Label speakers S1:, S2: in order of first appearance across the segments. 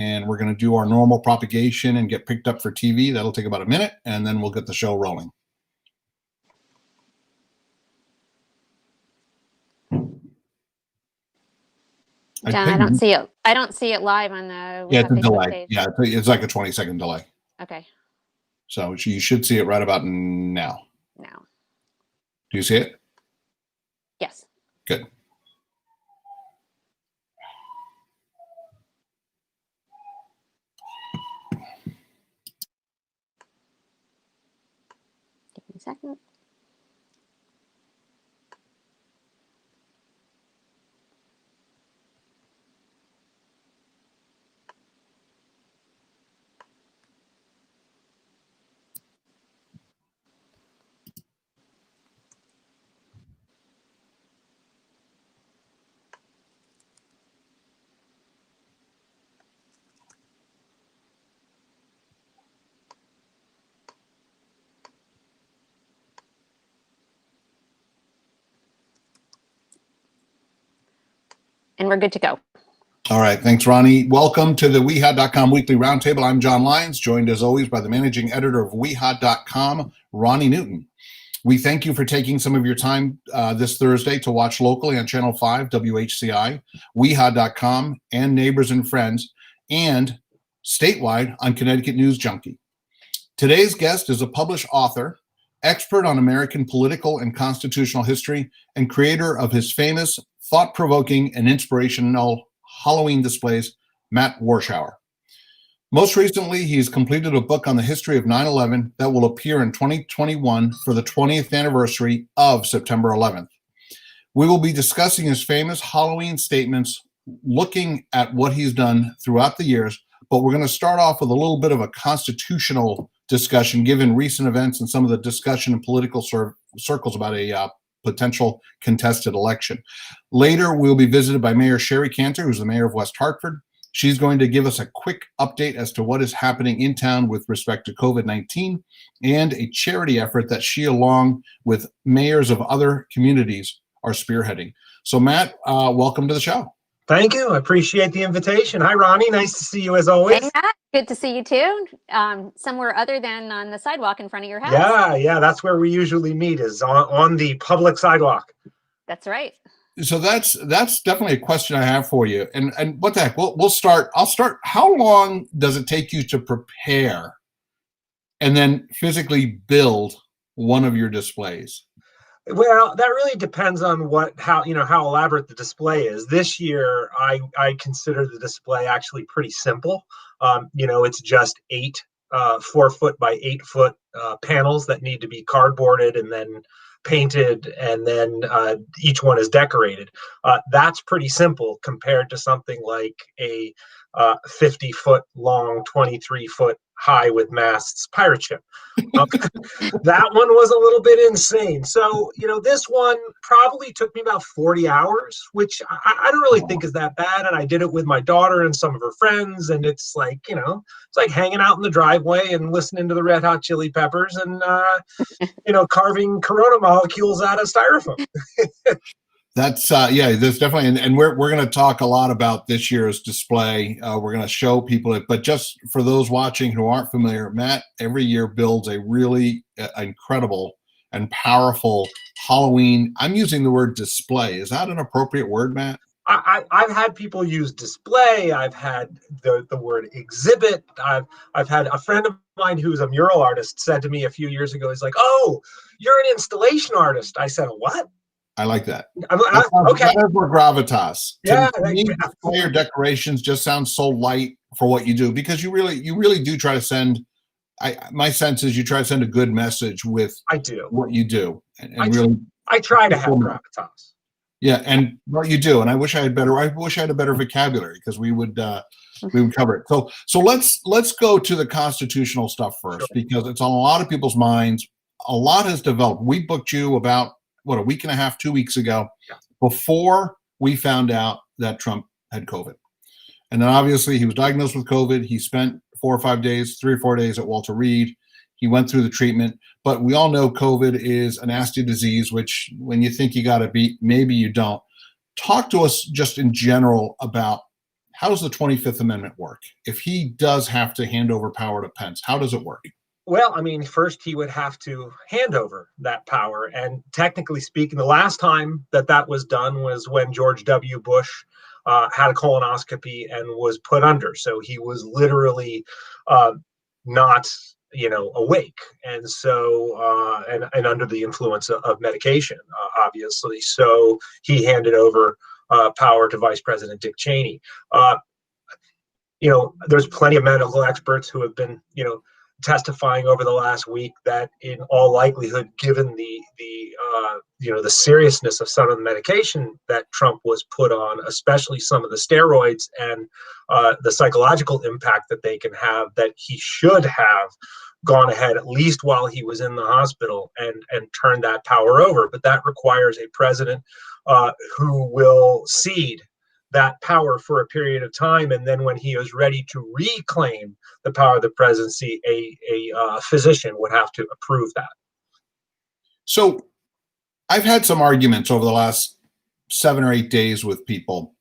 S1: and we're going to do our normal propagation and get picked up for TV. That'll take about a minute, and then we'll get the show rolling.
S2: John, I don't see it. I don't see it live on the
S1: it's a
S2: Facebook
S1: delay.
S2: page.
S1: Yeah, it's like a 20-second delay.
S2: Okay.
S1: So you should see it right about now.
S2: Now.
S1: Do you see it?
S2: Yes.
S1: Good.
S2: Give me a second. And we're good to go.
S1: All right. Thanks, Ronni. Welcome to the WeHot.com Weekly Roundtable. I'm John Lyons, joined as always by the managing editor of WeHot.com, Ronni Newton. We thank you for taking some of your time this Thursday to watch locally on Channel 5, WHCI, WeHot.com, and Neighbors and Friends, and statewide on Connecticut News Junkie. Today's guest is a published author, expert on American political and constitutional history, and creator of his famous, thought-provoking, and inspirational Halloween displays, Matt Warschauer. Most recently, he's completed a book on the history of 9/11 that will appear in 2021 for the 20th anniversary of September 11th. We will be discussing his famous Halloween statements, looking at what he's done throughout the years, but we're going to start off with a little bit of a constitutional discussion, given recent events and some of the discussion in political circles about a potential contested election. Later, we'll be visited by Mayor Sherry Cantor, who's the mayor of West Hartford. She's going to give us a quick update as to what is happening in town with respect to COVID-19 and a charity effort that she, along with mayors of other communities, are spearheading. So, Matt, welcome to the show.
S3: Thank you. I appreciate the invitation. Hi, Ronni. Nice to see you as always.
S2: Hey, Matt. Good to see you too. Somewhere other than on the sidewalk in front of your house.
S3: Yeah. That's where we usually meet, is on the public sidewalk.
S2: That's right.
S1: So that's definitely a question I have for you. And what the heck? We'll start. I'll start. How long does it take you to prepare and then physically build one of your displays?
S3: Well, that really depends on how elaborate the display is. This year, I consider the display actually pretty simple. It's just 8 4-foot by 8-foot panels that need to be cardboarded and then painted, and then each one is decorated. That's pretty simple compared to something like a 50-foot long, 23-foot high with masts pirate ship. That one was a little bit insane. So, this one probably took me about 40 hours, which I don't really think is that bad. And I did it with my daughter and some of her friends. And it's like, it's like hanging out in the driveway and listening to the Red Hot Chili Peppers and, carving Corona molecules out of styrofoam.
S1: That's there's definitely, and we're going to talk a lot about this year's display. We're going to show people it, but just for those watching who aren't familiar, Matt every year builds a really incredible and powerful Halloween. I'm using the word display. Is that an appropriate word, Matt?
S3: I've had people use display. I've had the word exhibit. I've had a friend of mine who's a mural artist said to me a few years ago, he's like, "Oh, you're an installation artist." I said, "What?"
S1: I like that.
S3: Okay.
S1: That has more gravitas.
S3: Yeah.
S1: To me, display or decorations just sounds so light for what you do, because you really do try to send. My sense is you try to send a good message with what you do, and
S3: I try to have gravitas.
S1: Yeah, and what you do, and I wish I had a better vocabulary, because we would cover it. So let's go to the constitutional stuff first, because it's on a lot of people's minds. A lot has developed. We booked you about a week and a half, 2 weeks ago, before we found out that Trump had COVID. And then obviously he was diagnosed with COVID. He spent 3 or 4 days at Walter Reed. He went through the treatment, but we all know COVID is a nasty disease, which when you think you got to beat, maybe you don't. Talk to us just in general about how does the 25th Amendment work? If he does have to hand over power to Pence, how does it work?
S3: Well, I mean, first he would have to hand over that power. And technically speaking, the last time that was done was when George W. Bush had a colonoscopy and was put under. So he was literally not, awake. And so, and under the influence of medication, obviously. So he handed over power to Vice President Dick Cheney. There's plenty of medical experts who have been, testifying over the last week that in all likelihood, given the seriousness of some of the medication that Trump was put on, especially some of the steroids and the psychological impact that they can have, that he should have gone ahead, at least while he was in the hospital, and turned that power over. But that requires a president who will cede that power for a period of time, and then when he is ready to reclaim the power of the presidency, a physician would have to approve that.
S1: So I've had some arguments over the last 7 or 8 days with people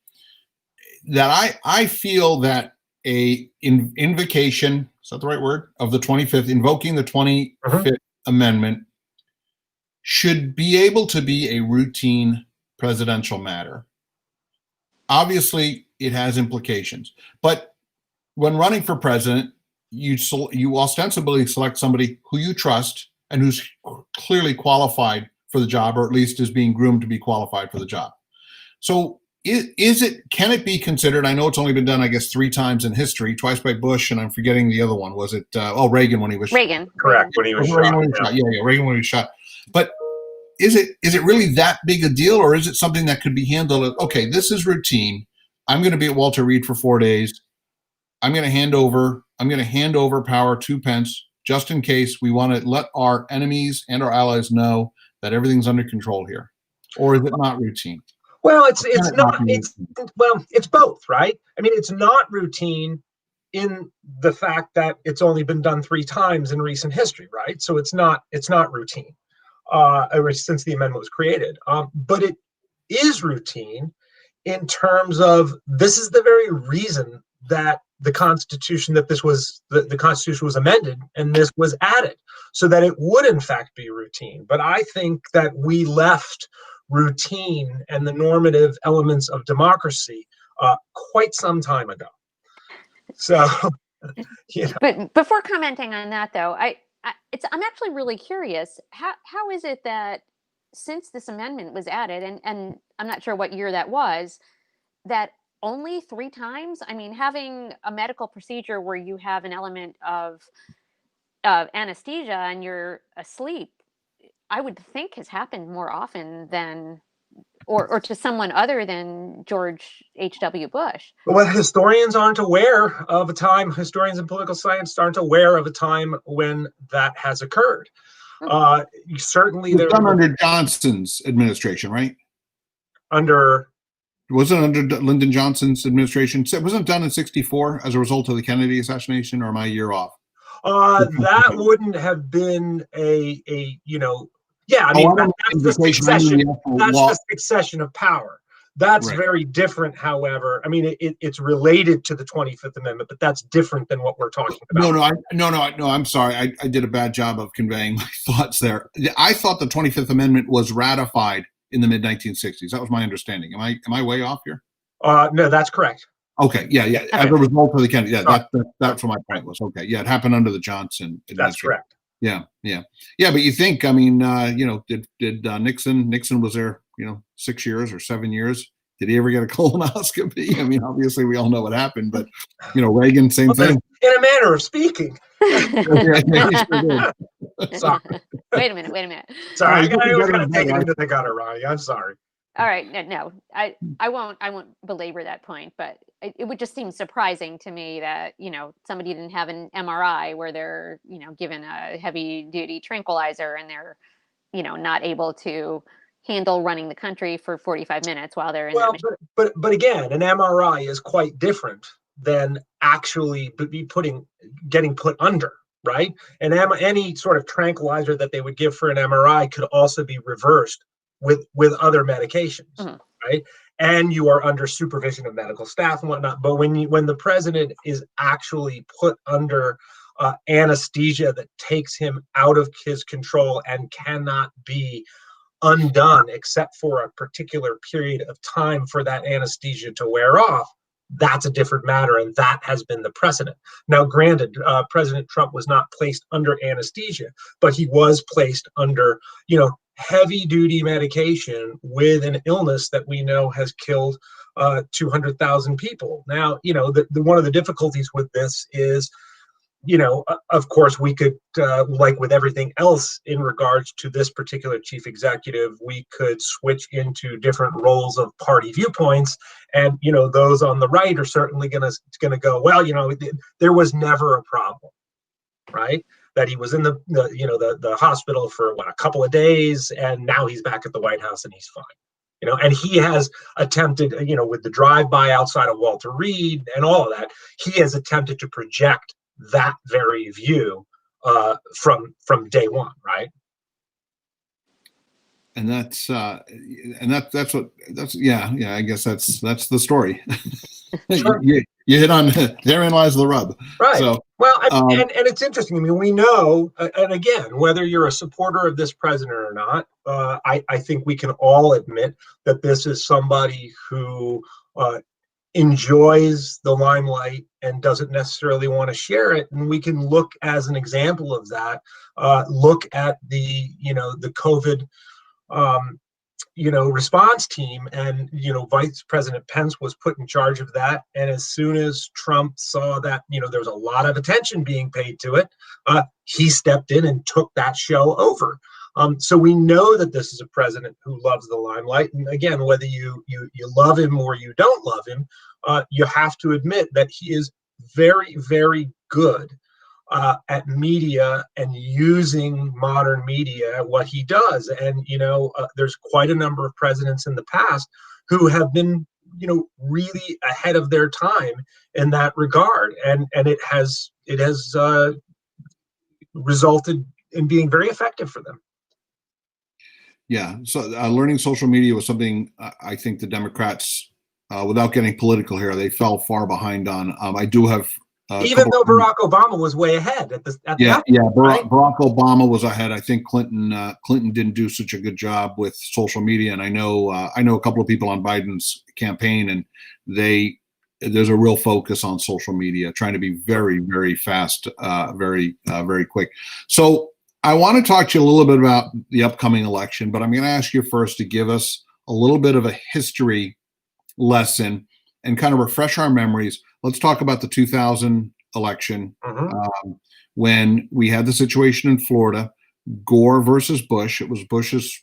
S1: that I feel that invocation, is that the right word, of the 25th, invoking the 25th Amendment should be able to be a routine presidential matter. Obviously, it has implications. But when running for president, you ostensibly select somebody who you trust and who's clearly qualified for the job, or at least is being groomed to be qualified for the job. So can it be considered? I know it's only been done, I guess, 3 times in history, twice by Bush, and I'm forgetting the other one. Was it Reagan when he was
S2: Reagan?
S3: Correct, when he was shot.
S1: Reagan when he was shot. But is it really that big a deal, or is it something that could be handled? Okay, this is routine. I'm going to be at Walter Reed for 4 days. I'm going to hand over power to Pence just in case we want to let our enemies and our allies know that everything's under control here. Or is it not routine?
S3: Well, it's both, right? I mean, it's not routine in the fact that it's only been done 3 times in recent history, right? So it's not routine since the amendment was created. But it is routine in terms of this is the very reason that the Constitution the Constitution was amended and this was added, so that it would in fact be routine. But I think that we left routine and the normative elements of democracy quite some time ago. So,
S2: But before commenting on that, though, I'm actually really curious. How is it that since this amendment was added, and I'm not sure what year that was, that only 3 times? I mean, having a medical procedure where you have an element of anesthesia and you're asleep, I would think has happened more often than, or to someone other than George H.W. Bush.
S3: Well, historians aren't aware of a time, historians in political science aren't aware of a time when that has occurred. Certainly
S1: it was done under Johnson's administration, right? Wasn't under Lyndon Johnson's administration? It wasn't done in 1964 as a result of the Kennedy assassination, or am I a year off?
S3: That wouldn't have been a I mean, that's the succession of power. That's right. Very different, however. I mean, it's related to the 25th Amendment, but that's different than what we're talking about.
S1: No, I'm sorry. I did a bad job of conveying my thoughts there. I thought the 25th Amendment was ratified in the mid-1960s. That was my understanding. Am I way off here?
S3: No, that's correct.
S1: Okay, yeah. As a result of the Kennedy, that's what my point was. Okay, yeah, it happened under the Johnson administration.
S3: That's correct.
S1: Yeah. But you think, I mean, did Nixon was there, 6 years or 7 years? Did he ever get a colonoscopy? I mean, obviously we all know what happened, but Reagan, same thing.
S3: In a manner of speaking.
S2: Sorry. Wait a minute.
S3: Sorry, I was kind of taking into the gutter, Ronnie. I'm sorry.
S2: All right, no, I won't belabor that point, but it would just seem surprising to me that somebody didn't have an MRI where they're given a heavy duty tranquilizer and they're not able to handle running the country for 45 minutes while they're in that machine.
S3: But again, an MRI is quite different than actually getting put under, right? And any sort of tranquilizer that they would give for an MRI could also be reversed with other medications, right? and you are under supervision of medical staff and whatnot. But when the president is actually put under anesthesia that takes him out of his control and cannot be undone except for a particular period of time for that anesthesia to wear off, that's a different matter, and that has been the precedent. Now, granted, President Trump was not placed under anesthesia, but he was placed under, heavy-duty medication with an illness that we know has killed 200,000 people. Now, one of the difficulties with this is, of course, we could, like with everything else in regards to this particular chief executive, we could switch into different roles of party viewpoints. And, those on the right are certainly going to go, well, there was never a problem, right? That he was in the hospital for a couple of days, and now he's back at the White House and he's fine. And he has attempted, with the drive-by outside of Walter Reed and all of that, he has attempted to project that very view from day one, right?
S1: And I guess that's the story.
S3: Sure.
S1: you hit on therein lies the rub,
S3: right?
S1: So,
S3: well, and it's interesting. I mean, we know, and again, whether you're a supporter of this president or not, I think we can all admit that this is somebody who enjoys the limelight and doesn't necessarily want to share it. And we can look as an example of that. Look at the COVID response team, and Vice President Pence was put in charge of that. And as soon as Trump saw that there was a lot of attention being paid to it, he stepped in and took that show over. So we know that this is a president who loves the limelight. And again, whether you love him or you don't love him, you have to admit that he is very, very good at media and using modern media at what he does. And, there's quite a number of presidents in the past who have been, really ahead of their time in that regard. And it has resulted in being very effective for them.
S1: Yeah. So learning social media was something I think the Democrats, without getting political here, they fell far behind on. I do have.
S3: Even though Barack Obama was way ahead at that
S1: right? Barack Obama was ahead. I think Clinton didn't do such a good job with social media, and I know a couple of people on Biden's campaign, and there's a real focus on social media, trying to be very, very fast, very quick. So I want to talk to you a little bit about the upcoming election, but I'm going to ask you first to give us a little bit of a history lesson and kind of refresh our memories. Let's talk about the 2000 election, when we had the situation in Florida, Gore versus Bush. It was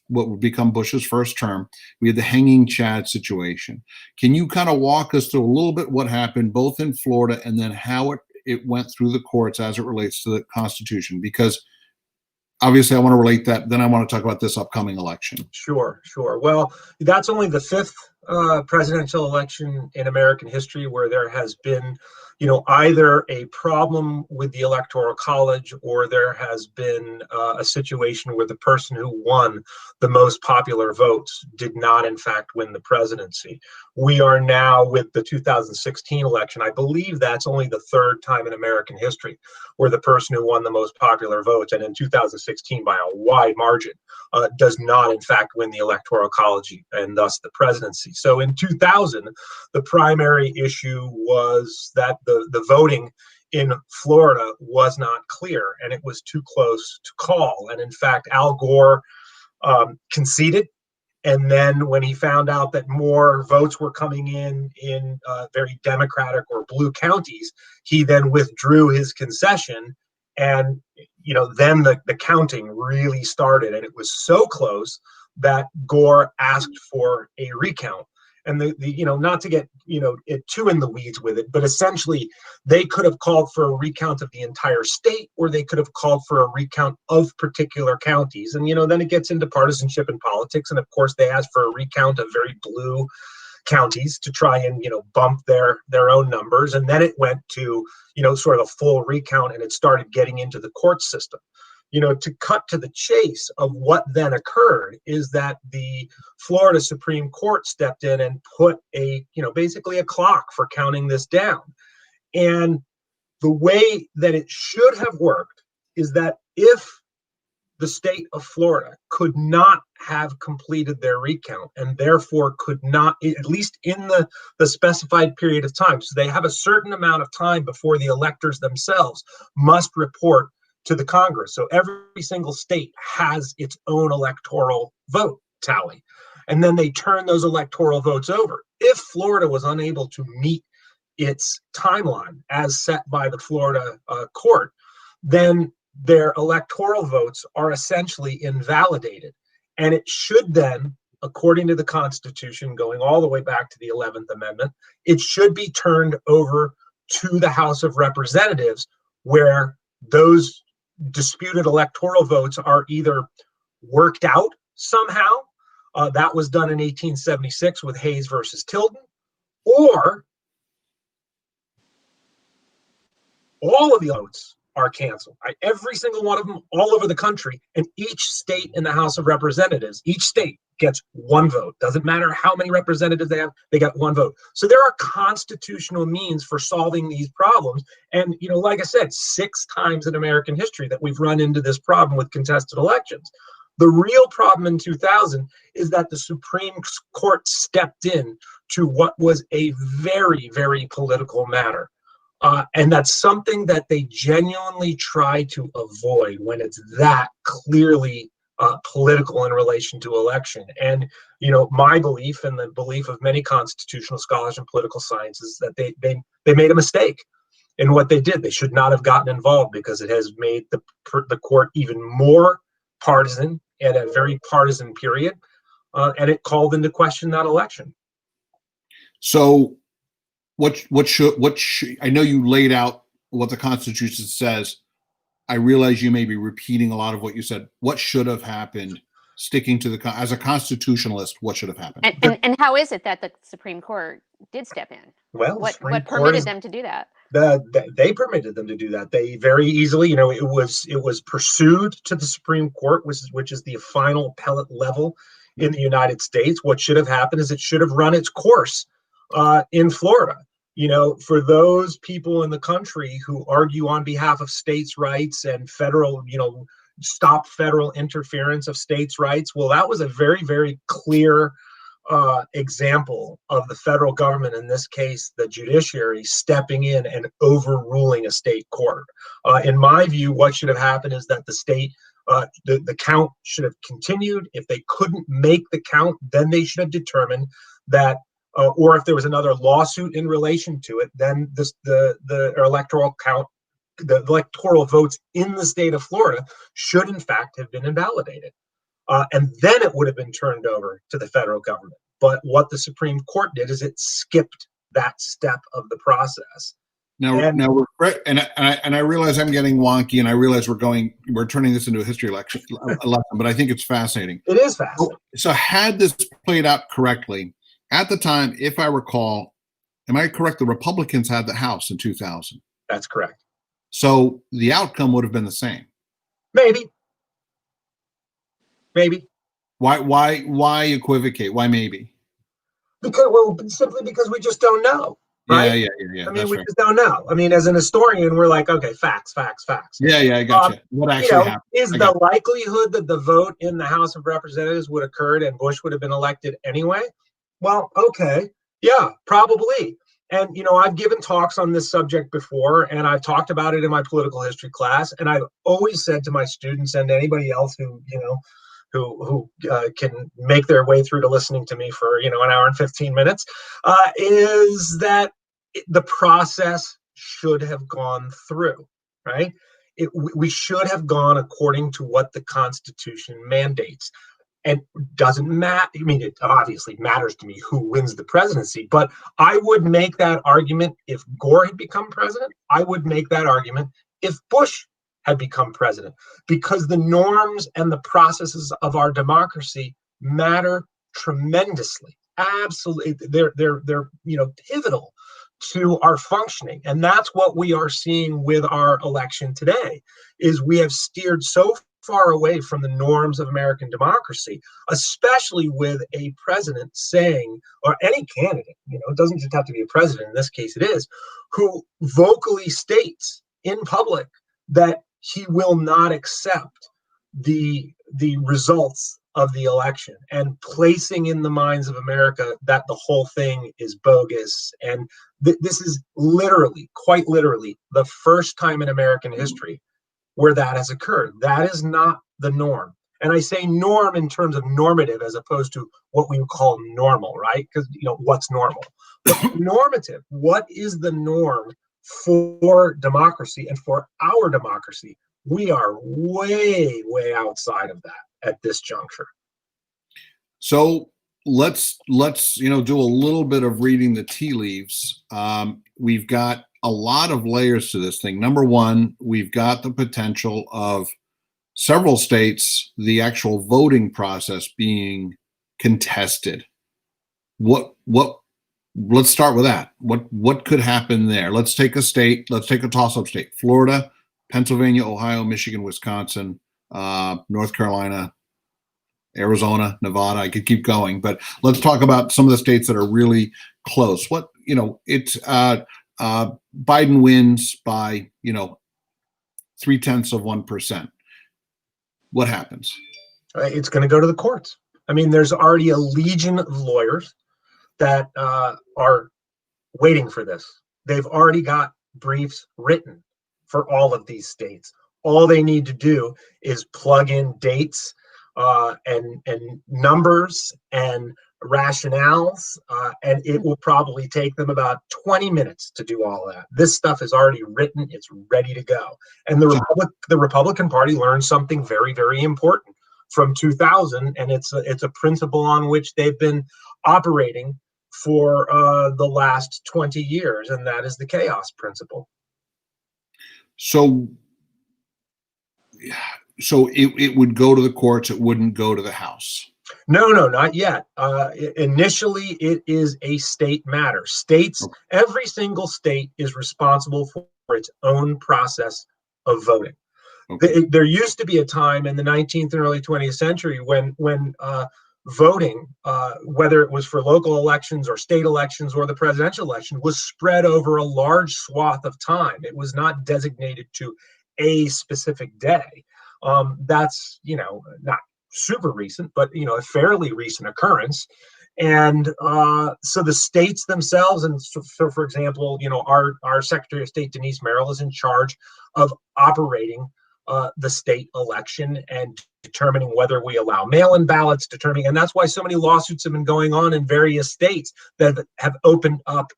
S1: what would become Bush's first term. We had the hanging Chad situation. Can you kind of walk us through a little bit what happened both in Florida and then how it went through the courts as it relates to the Constitution? Because obviously I want to relate that. Then I want to talk about this upcoming election.
S3: Sure. Well, that's only the fifth presidential election in American history where there has been, either a problem with the Electoral College or there has been a situation where the person who won the most popular votes did not, in fact, win the presidency. We are now with the 2016 election. I believe that's only the third time in American history where the person who won the most popular votes, and in 2016 by a wide margin, does not, in fact, win the Electoral College and thus the presidency. So in 2000, the primary issue was that the voting in Florida was not clear and it was too close to call. And in fact, Al Gore conceded. And then when he found out that more votes were coming in very Democratic or blue counties, he then withdrew his concession. And, then the counting really started. And it was so close that Gore asked for a recount. And not to get, too in the weeds with it, but essentially they could have called for a recount of the entire state, or they could have called for a recount of particular counties. And, then it gets into partisanship in politics. And of course, they asked for a recount of very blue counties to try and, bump their own numbers. And then it went to, sort of a full recount, and it started getting into the court system. to cut to the chase of what then occurred is that the Florida Supreme Court stepped in and put basically a clock for counting this down. And the way that it should have worked is that if the state of Florida could not have completed their recount and therefore could not, at least in the specified period of time, so they have a certain amount of time before the electors themselves must report to the Congress. So every single state has its own electoral vote tally. And then they turn those electoral votes over. If Florida was unable to meet its timeline as set by the Florida court, then their electoral votes are essentially invalidated. And it should then, according to the Constitution, going all the way back to the 11th Amendment, it should be turned over to the House of Representatives, where those disputed electoral votes are either worked out somehow. That was done in 1876 with Hayes versus Tilden, or all of the votes are canceled. Right? Every single one of them, all over the country, and each state in the House of Representatives, each state gets one vote. Doesn't matter how many representatives they have, they get one vote. So there are constitutional means for solving these problems. And, like I said, 6 times in American history that we've run into this problem with contested elections. The real problem in 2000 is that the Supreme Court stepped in to what was a very, very political matter. And that's something that they genuinely try to avoid when it's that clearly political in relation to election. And, my belief and the belief of many constitutional scholars and political science is that they made a mistake in what they did. They should not have gotten involved because it has made the court even more partisan at a very partisan period. And it called into question that election.
S1: So what should I know you laid out what the Constitution says. I realize you may be repeating a lot of what you said. What should have happened? Sticking to as a constitutionalist, what should have happened?
S2: And how is it that the Supreme Court did step in?
S3: Well,
S2: what permitted them to do that?
S3: They permitted them to do that. They very easily, it was pursued to the Supreme Court, which is the final appellate level in the United States. What should have happened is it should have run its course in Florida. For those people in the country who argue on behalf of states' rights and federal, stop federal interference of states' rights, well, that was a very, very clear example of the federal government, in this case, the judiciary, stepping in and overruling a state court. In my view, what should have happened is that the state, the count should have continued. If they couldn't make the count, then they should have determined that, or if there was another lawsuit in relation to it, then the electoral count, the electoral votes in the state of Florida should in fact have been invalidated. And then it would have been turned over to the federal government. But what the Supreme Court did is it skipped that step of the process.
S1: Now I realize I'm getting wonky, and I realize we're turning this into a history lesson, but I think it's fascinating.
S3: It is fascinating.
S1: So had this played out correctly at the time, if I recall, am I correct? The Republicans had the House in 2000.
S3: That's correct.
S1: So the outcome would have been the same.
S3: Maybe.
S1: Why equivocate? Why maybe?
S3: Simply because we just don't know. Right?
S1: Yeah.
S3: I mean, we just don't know. I mean, as an historian, we're like, okay, facts.
S1: Yeah, I got you. What actually happened?
S3: Is the likelihood that the vote in the House of Representatives would have occurred and Bush would have been elected anyway? Well, okay. Yeah, probably. And, I've given talks on this subject before, and I've talked about it in my political history class. And I've always said to my students and anybody else who can make their way through to listening to me for, an hour and 15 minutes, is that the process should have gone through, right? We should have gone according to what the Constitution mandates. And doesn't matter. I mean, it obviously matters to me who wins the presidency, but I would make that argument if Gore had become president. I would make that argument if Bush had become president, because the norms and the processes of our democracy matter tremendously. Absolutely, they're pivotal to our functioning. And that's what we are seeing with our election today, is we have steered so far away from the norms of American democracy, especially with a president saying, or any candidate, it doesn't just have to be a president, in this case it is, who vocally states in public that he will not accept the results of the election, and placing in the minds of America that the whole thing is bogus. And this is literally, quite literally, the first time in American history where that has occurred. That is not the norm. And I say norm in terms of normative as opposed to what we would call normal, right? Because, what's normal? But normative, what is the norm for democracy and for our democracy? We are way, way outside of that at this juncture.
S1: So let's do a little bit of reading the tea leaves. We've got a lot of layers to this thing. Number one, we've got the potential of several states, the actual voting process being contested. Let's start with that. What could happen there? Let's take a state. Let's take a toss-up state: Florida, Pennsylvania, Ohio, Michigan, Wisconsin, North Carolina, Arizona, Nevada. I could keep going, but let's talk about some of the states that are really close. It's Biden wins by 0.3%. What happens?
S3: It's going to go to the courts. I mean, there's already a legion of lawyers that are waiting for this. They've already got briefs written for all of these states. All they need to do is plug in dates and numbers and rationales, and it will probably take them about 20 minutes to do all that. This stuff is already written. It's ready to go. And the Republican Party learned something very, very important from 2000, and it's a principle on which they've been operating for the last 20 years, and that is the chaos principle.
S1: So it would go to the courts. It wouldn't go to the House.
S3: No, not yet. Initially, it is a state matter. Every single state is responsible for its own process of voting. Okay. There used to be a time in the 19th and early 20th century when voting, whether it was for local elections or state elections or the presidential election, was spread over a large swath of time. It was not designated to a specific day. That's, not super recent, but, a fairly recent occurrence. And so the states themselves, and so for example, our Secretary of State, Denise Merrill, is in charge of operating the state election and determining whether we allow mail-in ballots, and that's why so many lawsuits have been going on in various states that have opened up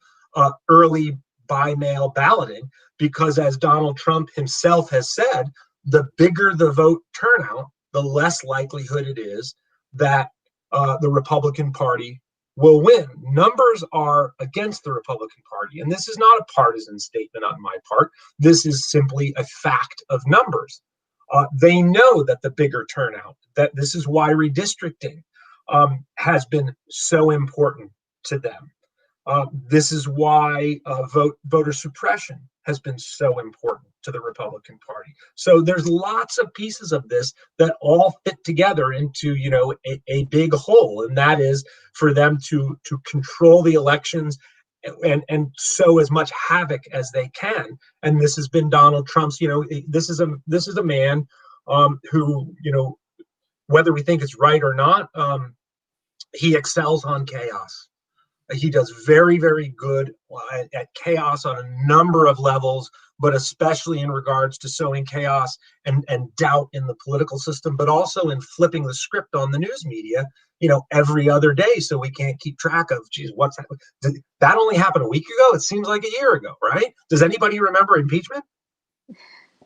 S3: early by mail balloting, because as Donald Trump himself has said, the bigger the vote turnout, the less likelihood it is that the Republican Party will win. Numbers are against the Republican Party, and this is not a partisan statement on my part. This is simply a fact of numbers. They know that the bigger turnout, that this is why redistricting has been so important to them. This is why voter suppression has been so important to the Republican Party. So there's lots of pieces of this that all fit together into, a big whole, and that is for them to control the elections and sow as much havoc as they can. And this has been Donald Trump's. This is a man who, whether we think it's right or not, he excels on chaos. He does very, very good at chaos on a number of levels, but especially in regards to sowing chaos and doubt in the political system, but also in flipping the script on the news media, every other day, so we can't keep track of, geez, what's that? Did that only happen a week ago? It seems like a year ago, right? Does anybody remember impeachment?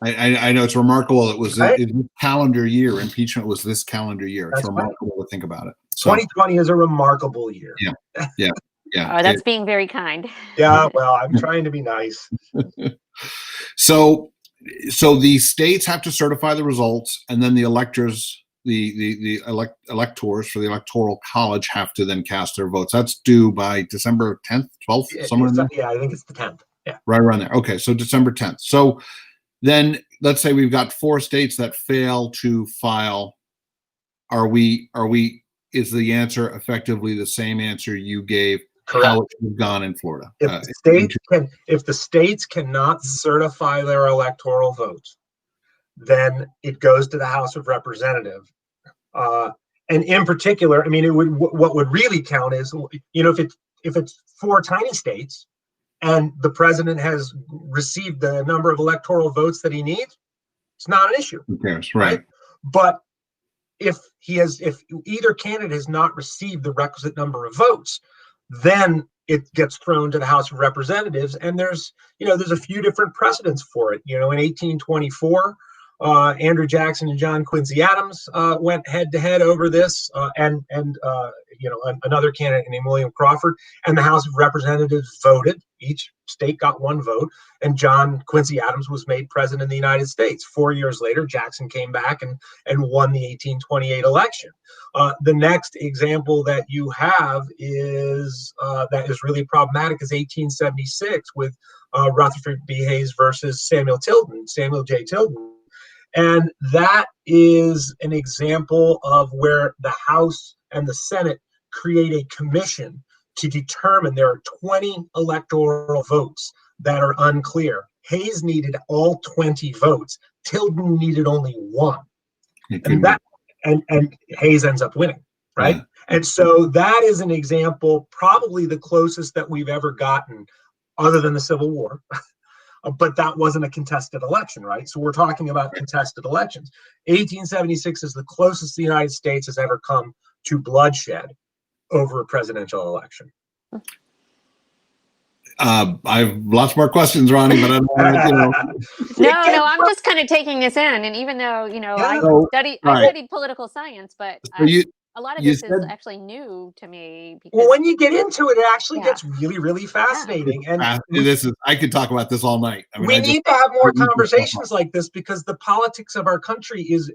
S1: I know it's remarkable. It was
S3: right?
S1: this calendar year. Impeachment was this calendar year. It's
S3: That's
S1: remarkable to think about it. So,
S3: 2020 is a remarkable year.
S1: Yeah.
S2: Oh, that's being very kind.
S3: Yeah, well, I'm trying to be nice.
S1: So the states have to certify the results, and then the electors electors for the Electoral College have to then cast their votes. That's due by December 10th, 12th, somewhere in there?
S3: Yeah, I think it's the 10th. Yeah.
S1: Right around there. Okay, so December 10th. So then let's say we've got 4 states that fail to file. Is the answer effectively the same answer you gave?
S3: Correct.
S1: How it should have gone in Florida?
S3: If the states cannot certify their electoral votes, then it goes to the House of Representatives. And in particular, I mean, what would really count is, if it's 4 tiny states and the president has received the number of electoral votes that he needs, it's not an issue.
S1: Who cares? Right.
S3: But if either candidate has not received the requisite number of votes, then it gets thrown to the House of Representatives, and there's a few different precedents for it. In 1824, Andrew Jackson and John Quincy Adams went head to head over this, and another candidate named William Crawford, and the House of Representatives voted. Each state got 1 vote, and John Quincy Adams was made president of the United States. 4 years later, Jackson came back and won the 1828 election. The next example that you have is that is really problematic is 1876 with Rutherford B. Hayes versus Samuel J. Tilden. And that is an example of where the House and the Senate create a commission to determine there are 20 electoral votes that are unclear. Hayes needed all 20 votes. Tilden needed only 1. And Hayes ends up winning, right? Yeah. And so that is an example, probably the closest that we've ever gotten, other than the Civil War. But that wasn't a contested election, right? So we're talking about contested elections. 1876 is the closest the United States has ever come to bloodshed over a presidential election.
S1: I have lots more questions, Ronni, but I don't want to,
S2: No, I'm just kind of taking this in. And even though, I studied political science, but a lot of this is actually new to me.
S3: Because, when you get into it, it actually gets really, really fascinating. And
S1: I could talk about this all night. I mean,
S3: we need to have more conversations like this, because the politics of our country is,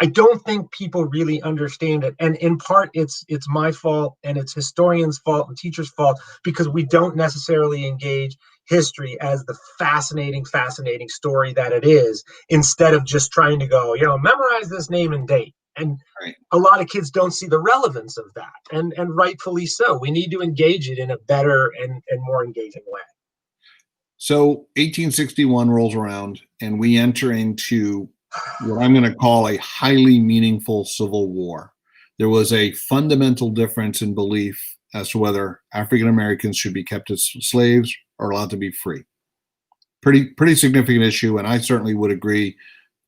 S3: I don't think people really understand it. And in part, it's my fault, and it's historians' fault and teachers' fault, because we don't necessarily engage history as the fascinating story that it is, instead of just trying to go, memorize this name and date. And a lot of kids don't see the relevance of that, and rightfully so. We need to engage it in a better and more engaging way.
S1: So 1861 rolls around, and we enter into what I'm going to call a highly meaningful civil war. There was a fundamental difference in belief as to whether African Americans should be kept as slaves or allowed to be free. Pretty significant issue, and I certainly would agree,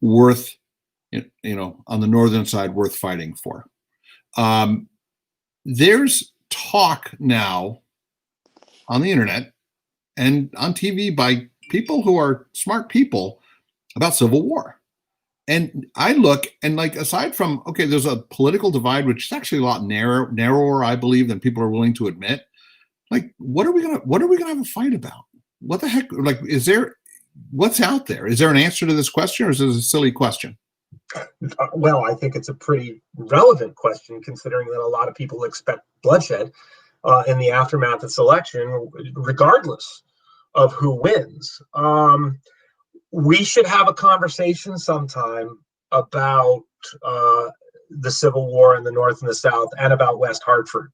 S1: worth, on the northern side, worth fighting for. There's talk now on the internet and on TV by people who are smart people about civil war. And I look, and aside from, there's a political divide, which is actually a lot narrower, I believe, than people are willing to admit. What are we gonna have a fight about? What the heck? What's out there? Is there an answer to this question, or is this a silly question?
S3: Well, I think it's a pretty relevant question, considering that a lot of people expect bloodshed in the aftermath of this election, regardless of who wins. We should have a conversation sometime about the Civil War in the North and the South, and about West Hartford.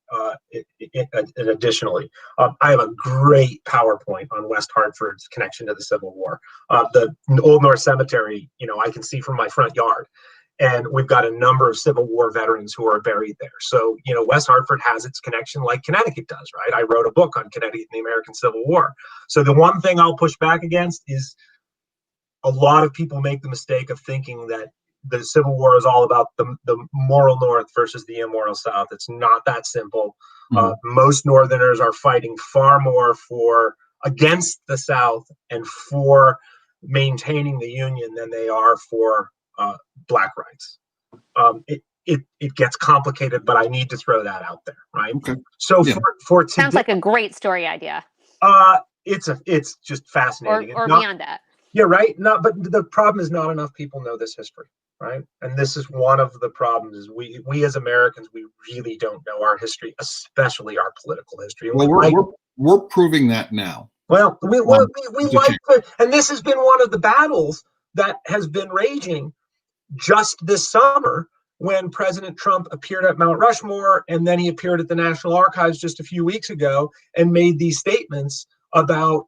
S3: Additionally, I have a great PowerPoint on West Hartford's connection to the Civil War. The Old North Cemetery, I can see from my front yard, and we've got a number of Civil War veterans who are buried there. So, West Hartford has its connection like Connecticut does, right? I wrote a book on Connecticut and the American Civil War. So the one thing I'll push back against is a lot of people make the mistake of thinking that the Civil War is all about the moral North versus the immoral South. It's not that simple. Mm-hmm. Most Northerners are fighting far more against the South and for maintaining the Union than they are for Black rights. It gets complicated, but I need to throw that out there, right? Okay. So for today,
S2: sounds like a great story idea.
S3: It's just fascinating.
S2: Or beyond that.
S3: Yeah, right. But the problem is not enough people know this history. right? And this is one of the problems: is we as Americans, we really don't know our history, especially our political history. And
S1: Well, we're proving that now.
S3: Well, we like to, and this has been one of the battles that has been raging just this summer when President Trump appeared at Mount Rushmore, and then he appeared at the National Archives just a few weeks ago and made these statements about,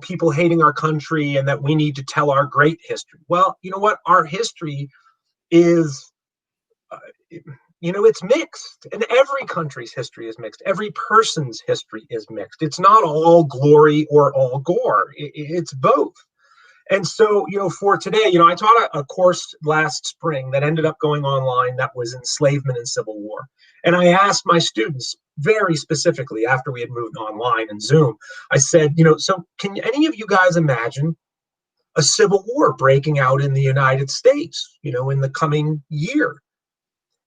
S3: people hating our country and that we need to tell our great history. Well, you know what? Our history is, it's mixed, and every country's history is mixed. Every person's history is mixed. It's not all glory or all gore. It's both. And so, for today, I taught a course last spring that ended up going online that was enslavement and civil war. And I asked my students very specifically after we had moved online and Zoom, I said, so can any of you guys imagine a civil war breaking out in the United States, in the coming year?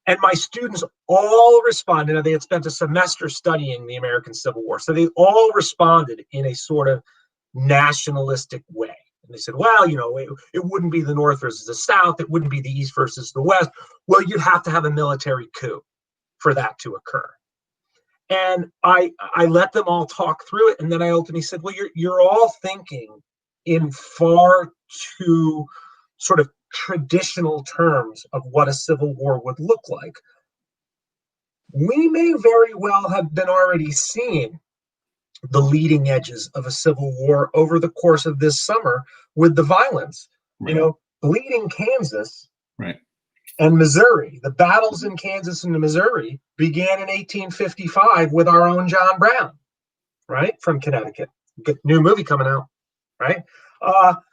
S3: And my students all responded. They had spent a semester studying the American Civil War. So they all responded in a sort of nationalistic way. And they said, well, it wouldn't be the North versus the South. It wouldn't be the East versus the West. Well, you'd have to have a military coup for that to occur. And I let them all talk through it. And then I ultimately said, well, you're all thinking in far too sort of traditional terms of what a civil war would look like. We may very well have been already seeing the leading edges of a civil war over the course of this summer with the violence.
S1: Right.
S3: Bleeding Kansas,
S1: right,
S3: and Missouri. The battles in Kansas and Missouri began in 1855 with our own John Brown, right, from Connecticut. Good new movie coming out, right?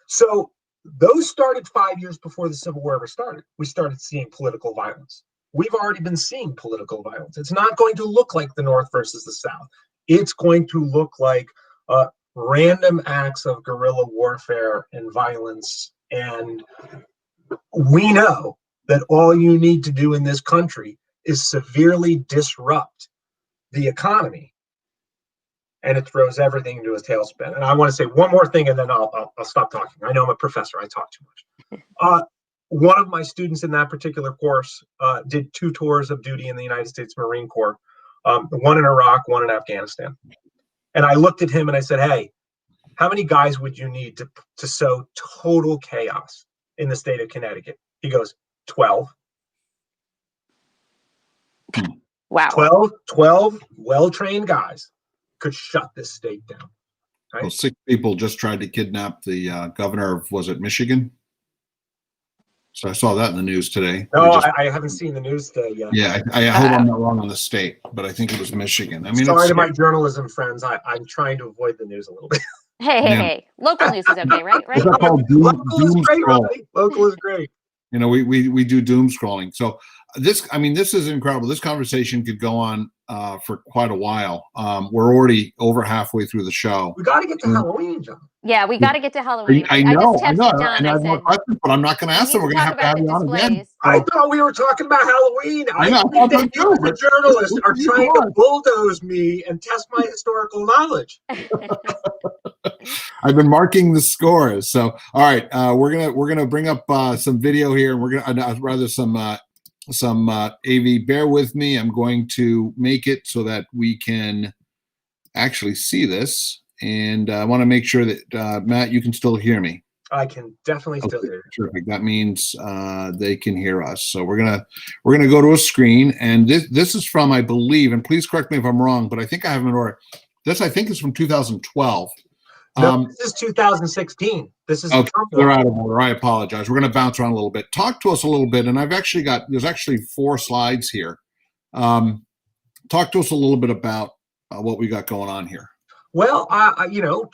S3: So those started 5 years before the Civil War ever started. We started seeing political violence. We've already been seeing political violence. It's not going to look like the North versus the South. It's going to look like random acts of guerrilla warfare and violence. And we know that all you need to do in this country is severely disrupt the economy, and it throws everything into a tailspin. And I want to say one more thing, and then I'll stop talking. I know I'm a professor. I talk too much. One of my students in that particular course did 2 tours of duty in the United States Marine Corps, one in Iraq, one in Afghanistan. And I looked at him and I said, hey, how many guys would you need to sow total chaos in the state of Connecticut? He goes, 12.
S2: Wow.
S3: 12 well-trained guys could shut this state down. Right?
S1: Well, 6 people just tried to kidnap the governor of, was it Michigan? So I saw that in the news today.
S3: No, I haven't seen the news today yet.
S1: Yeah, I hope I'm not wrong on the state, but I think it was Michigan. I mean,
S3: sorry to my journalism friends. I'm trying to avoid the news a little bit.
S2: Hey. Local news is okay, right?
S1: Is that called
S3: Local is great,
S1: scroll?
S3: Ronnie. Local is great.
S1: We do doom scrolling. So this is incredible. This conversation could go on for quite a while. We're already over halfway through the show.
S3: We got to get to Halloween, John.
S2: Yeah, we got to get to Halloween.
S1: I know,
S2: just texted John.
S1: and I have more questions, but I'm not going to ask them. We're going to have you on again.
S3: I thought we were talking about Halloween.
S1: I know.
S3: I think you, the journalists, are trying to bulldoze me and test my historical knowledge.
S1: I've been marking the scores. So, all right, we're gonna bring up some video here, and we're gonna rather some AV. Bear with me. I'm going to make it so that we can actually see this, and I want to make sure that Matt, you can still hear me.
S3: I can definitely still hear you.
S1: Terrific. That means they can hear us. So we're gonna go to a screen, and this is from, I believe, and please correct me if I'm wrong, but I think I have an order. This I think is from 2012.
S3: No, this is 2016. This is
S1: okay. They're out of order. I apologize. We're going to bounce around a little bit. Talk to us a little bit, and there's actually 4 slides here. Talk to us a little bit about what we got going on here.
S3: Well,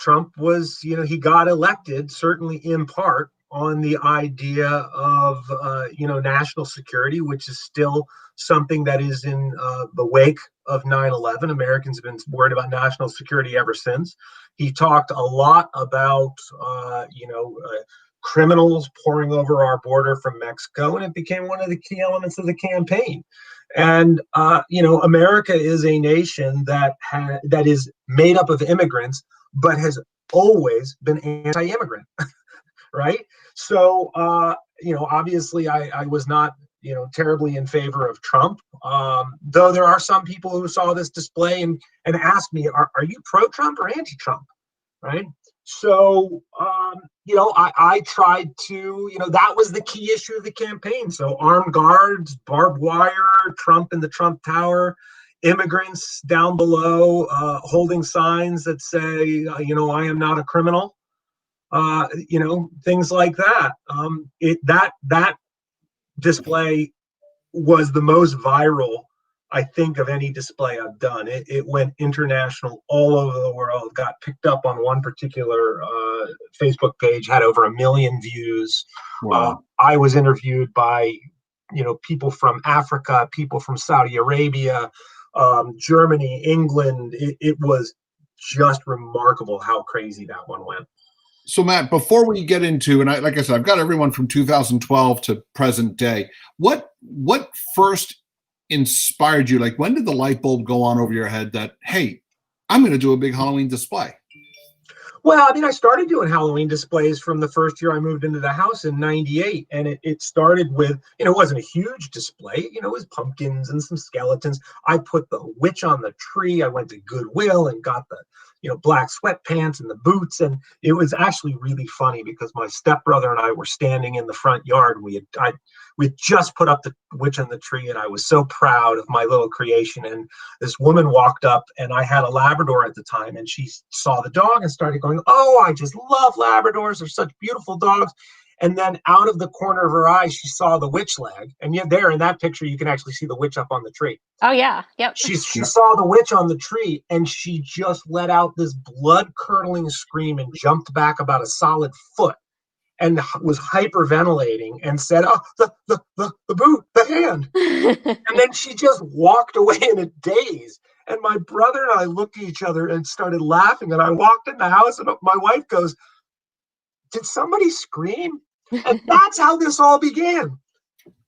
S3: Trump was, he got elected certainly in part on the idea of, national security, which is still something that is in the wake of 9/11. Americans have been worried about national security ever since. He talked a lot about, criminals pouring over our border from Mexico, and it became one of the key elements of the campaign. And, America is a nation that is made up of immigrants, but has always been anti-immigrant, right? So, obviously I was not, terribly in favor of Trump. Though there are some people who saw this display and asked me, are you pro-Trump or anti-Trump? Right. So, I tried to, that was the key issue of the campaign. So armed guards, barbed wire, Trump in the Trump Tower, immigrants down below holding signs that say, I am not a criminal, things like that. That display was the most viral, I think, of any display I've done. It went international all over the world, got picked up on one particular Facebook page, had over 1 million views.
S1: Wow.
S3: I was interviewed by, people from Africa, people from Saudi Arabia, Germany, England. It was just remarkable how crazy that one went.
S1: So Matt, before we get into, and like I said, I've got everyone from 2012 to present day. What first inspired you? Like, when did the light bulb go on over your head that, hey, I'm going to do a big Halloween display?
S3: Well, I started doing Halloween displays from the first year I moved into the house in '98. And it started with, it wasn't a huge display, it was pumpkins and some skeletons. I put the witch on the tree. I went to Goodwill and got the, black sweatpants and the boots. And it was actually really funny because my stepbrother and I were standing in the front yard. We had just put up the witch on the tree, and I was so proud of my little creation. And this woman walked up, and I had a Labrador at the time, and she saw the dog and started going, "Oh, I just love Labradors. They're such beautiful dogs." And then out of the corner of her eye, she saw the witch leg. And yet there in that picture, you can actually see the witch up on the tree.
S2: Oh, yeah. Yep.
S3: She saw the witch on the tree, and she just let out this blood-curdling scream and jumped back about a solid foot and was hyperventilating and said, "Oh, the boot, the hand." And then she just walked away in a daze. And my brother and I looked at each other and started laughing. And I walked in the house, and my wife goes, "Did somebody scream?" And that's how this all began.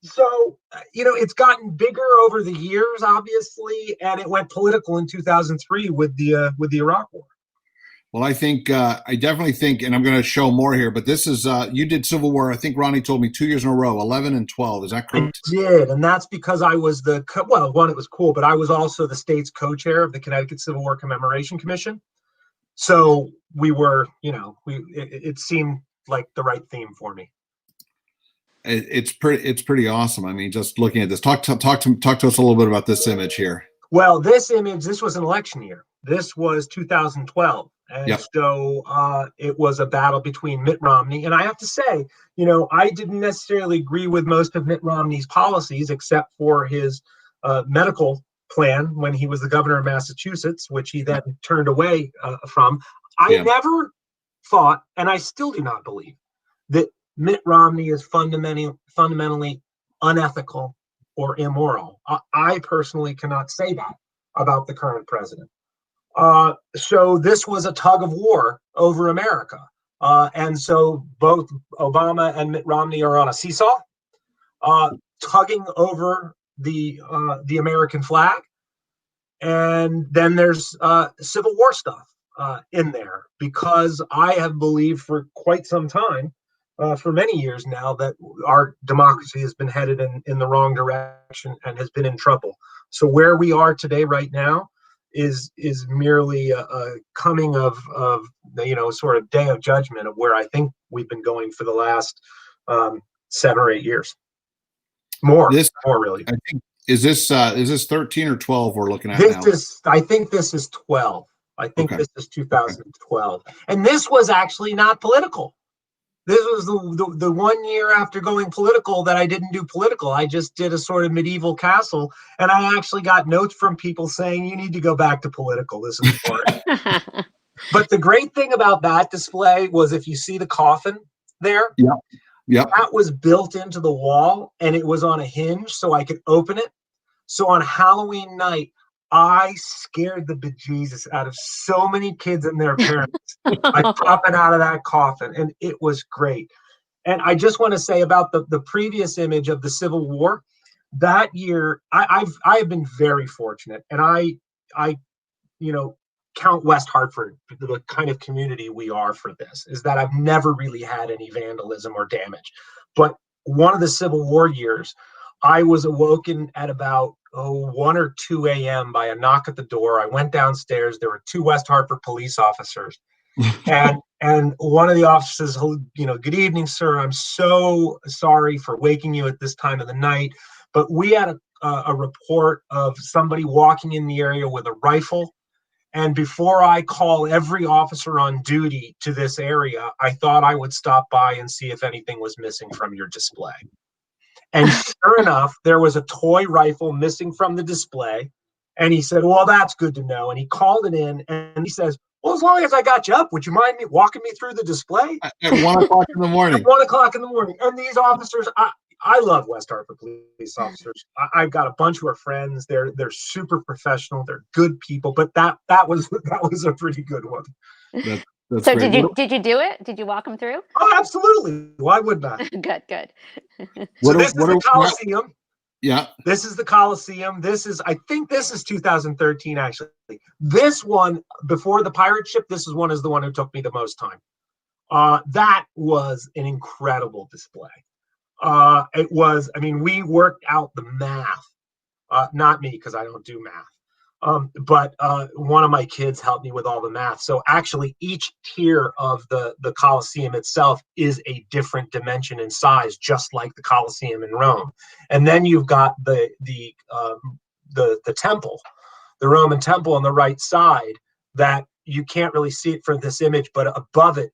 S3: So, it's gotten bigger over the years, obviously, and it went political in 2003 with the Iraq War.
S1: Well, I definitely think, and I'm going to show more here, but this is, you did Civil War, I think Ronni told me 2 years in a row, 11 and 12. Is that correct?
S3: I did, and that's because I was it was cool, but I was also the state's co-chair of the Connecticut Civil War Commemoration Commission. So we were, it seemed like the right theme for me.
S1: It's pretty awesome. Just looking at this, talk to us a little bit about this image here.
S3: Well, this was an election year. This was 2012. And
S1: yep.
S3: So it was a battle between Mitt Romney. And I have to say, I didn't necessarily agree with most of Mitt Romney's policies, except for his medical plan when he was the governor of Massachusetts, which he then turned away from. I never thought, and I still do not believe, that Mitt Romney is fundamentally unethical or immoral. I personally cannot say that about the current president. So this was a tug of war over America. And so both Obama and Mitt Romney are on a seesaw, tugging over the American flag. And then there's Civil War stuff in there, because I have believed for quite some time, for many years now, that our democracy has been headed in the wrong direction and has been in trouble. So where we are today right now is merely a coming of sort of day of judgment of where I think we've been going for the last 7 or 8 years. More really.
S1: I think is this 13 or 12 we're looking at now?
S3: I think this is 12. I think this is 2012. And this was actually not political. This was the 1 year after going political that I didn't do political. I just did a sort of medieval castle, and I actually got notes from people saying, "You need to go back to political. This is boring." But the great thing about that display was, if you see the coffin there, that was built into the wall, and it was on a hinge so I could open it. So on Halloween night, I scared the bejesus out of so many kids and their parents by popping out of that coffin, and it was great. And I just want to say about the previous image of the Civil War, that year, I've been very fortunate, and I count West Hartford the kind of community we are for this, is that I've never really had any vandalism or damage. But one of the Civil War years, I was awoken at about 1 or 2 a.m. by a knock at the door. I went downstairs. There were 2 West Hartford police officers. And one of the officers, good evening, sir. I'm so sorry for waking you at this time of the night, but we had a report of somebody walking in the area with a rifle. And before I call every officer on duty to this area, I thought I would stop by and see if anything was missing from your display. And sure enough, there was a toy rifle missing from the display. And he said, well, that's good to know. And he called it in and he says, well, as long as I got you up, would you mind me walking me through the display?
S1: At 1 o'clock in the morning.
S3: At 1 o'clock in the morning. And these officers, I love West Hartford police officers. I've got a bunch who are friends. They're super professional. They're good people. But that was a pretty good one.
S1: That's
S2: so
S1: great.
S2: did you do it? Did you walk them through?
S3: Oh, absolutely. Why wouldn't I?
S2: Good.
S3: So this is the Colosseum.
S1: Yeah.
S3: This is the Colosseum. I think this is 2013, actually. This one, before the pirate ship, is the one who took me the most time. That was an incredible display. We worked out the math. Not me, because I don't do math. But one of my kids helped me with all the math. So actually, each tier of the Colosseum itself is a different dimension and size, just like the Colosseum in Rome. And then you've got the temple, the Roman temple on the right side, that you can't really see it from this image, but above it,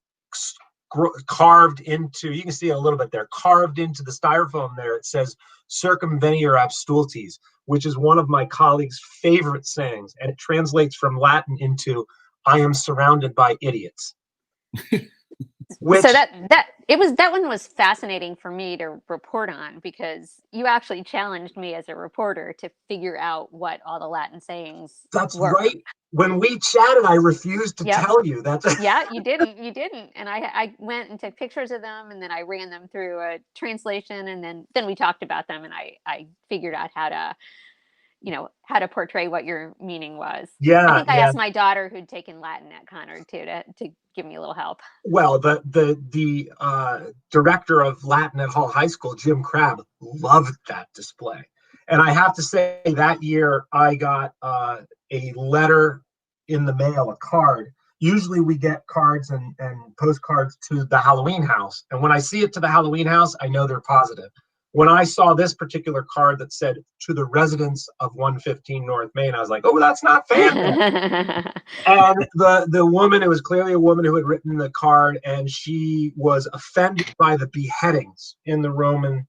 S3: carved into, you can see it a little bit there, carved into the styrofoam there, it says circumvenire abstultes, which is one of my colleagues' favorite sayings, and it translates from Latin into "I am surrounded by idiots."
S2: So that one was fascinating for me to report on, because you actually challenged me as a reporter to figure out what all the Latin sayings were.
S3: Right. When we chatted, I refused to tell you.
S2: Yeah, you didn't. And I went and took pictures of them, and then I ran them through a translation, and then we talked about them, and I figured out how to portray what your meaning was.
S3: Yeah.
S2: I think I asked my daughter, who'd taken Latin at Conard, too, to give me a little help.
S3: Well, the director of Latin at Hall High School, Jim Crabb, loved that display. And I have to say, that year I got a letter in the mail, a card. Usually we get cards and postcards to the Halloween house. And when I see it to the Halloween house, I know they're positive. When I saw this particular card that said "to the residents of 115 North Main," I was like, "Oh, that's not fair." And the woman, it was clearly a woman who had written the card, and she was offended by the beheadings in the Roman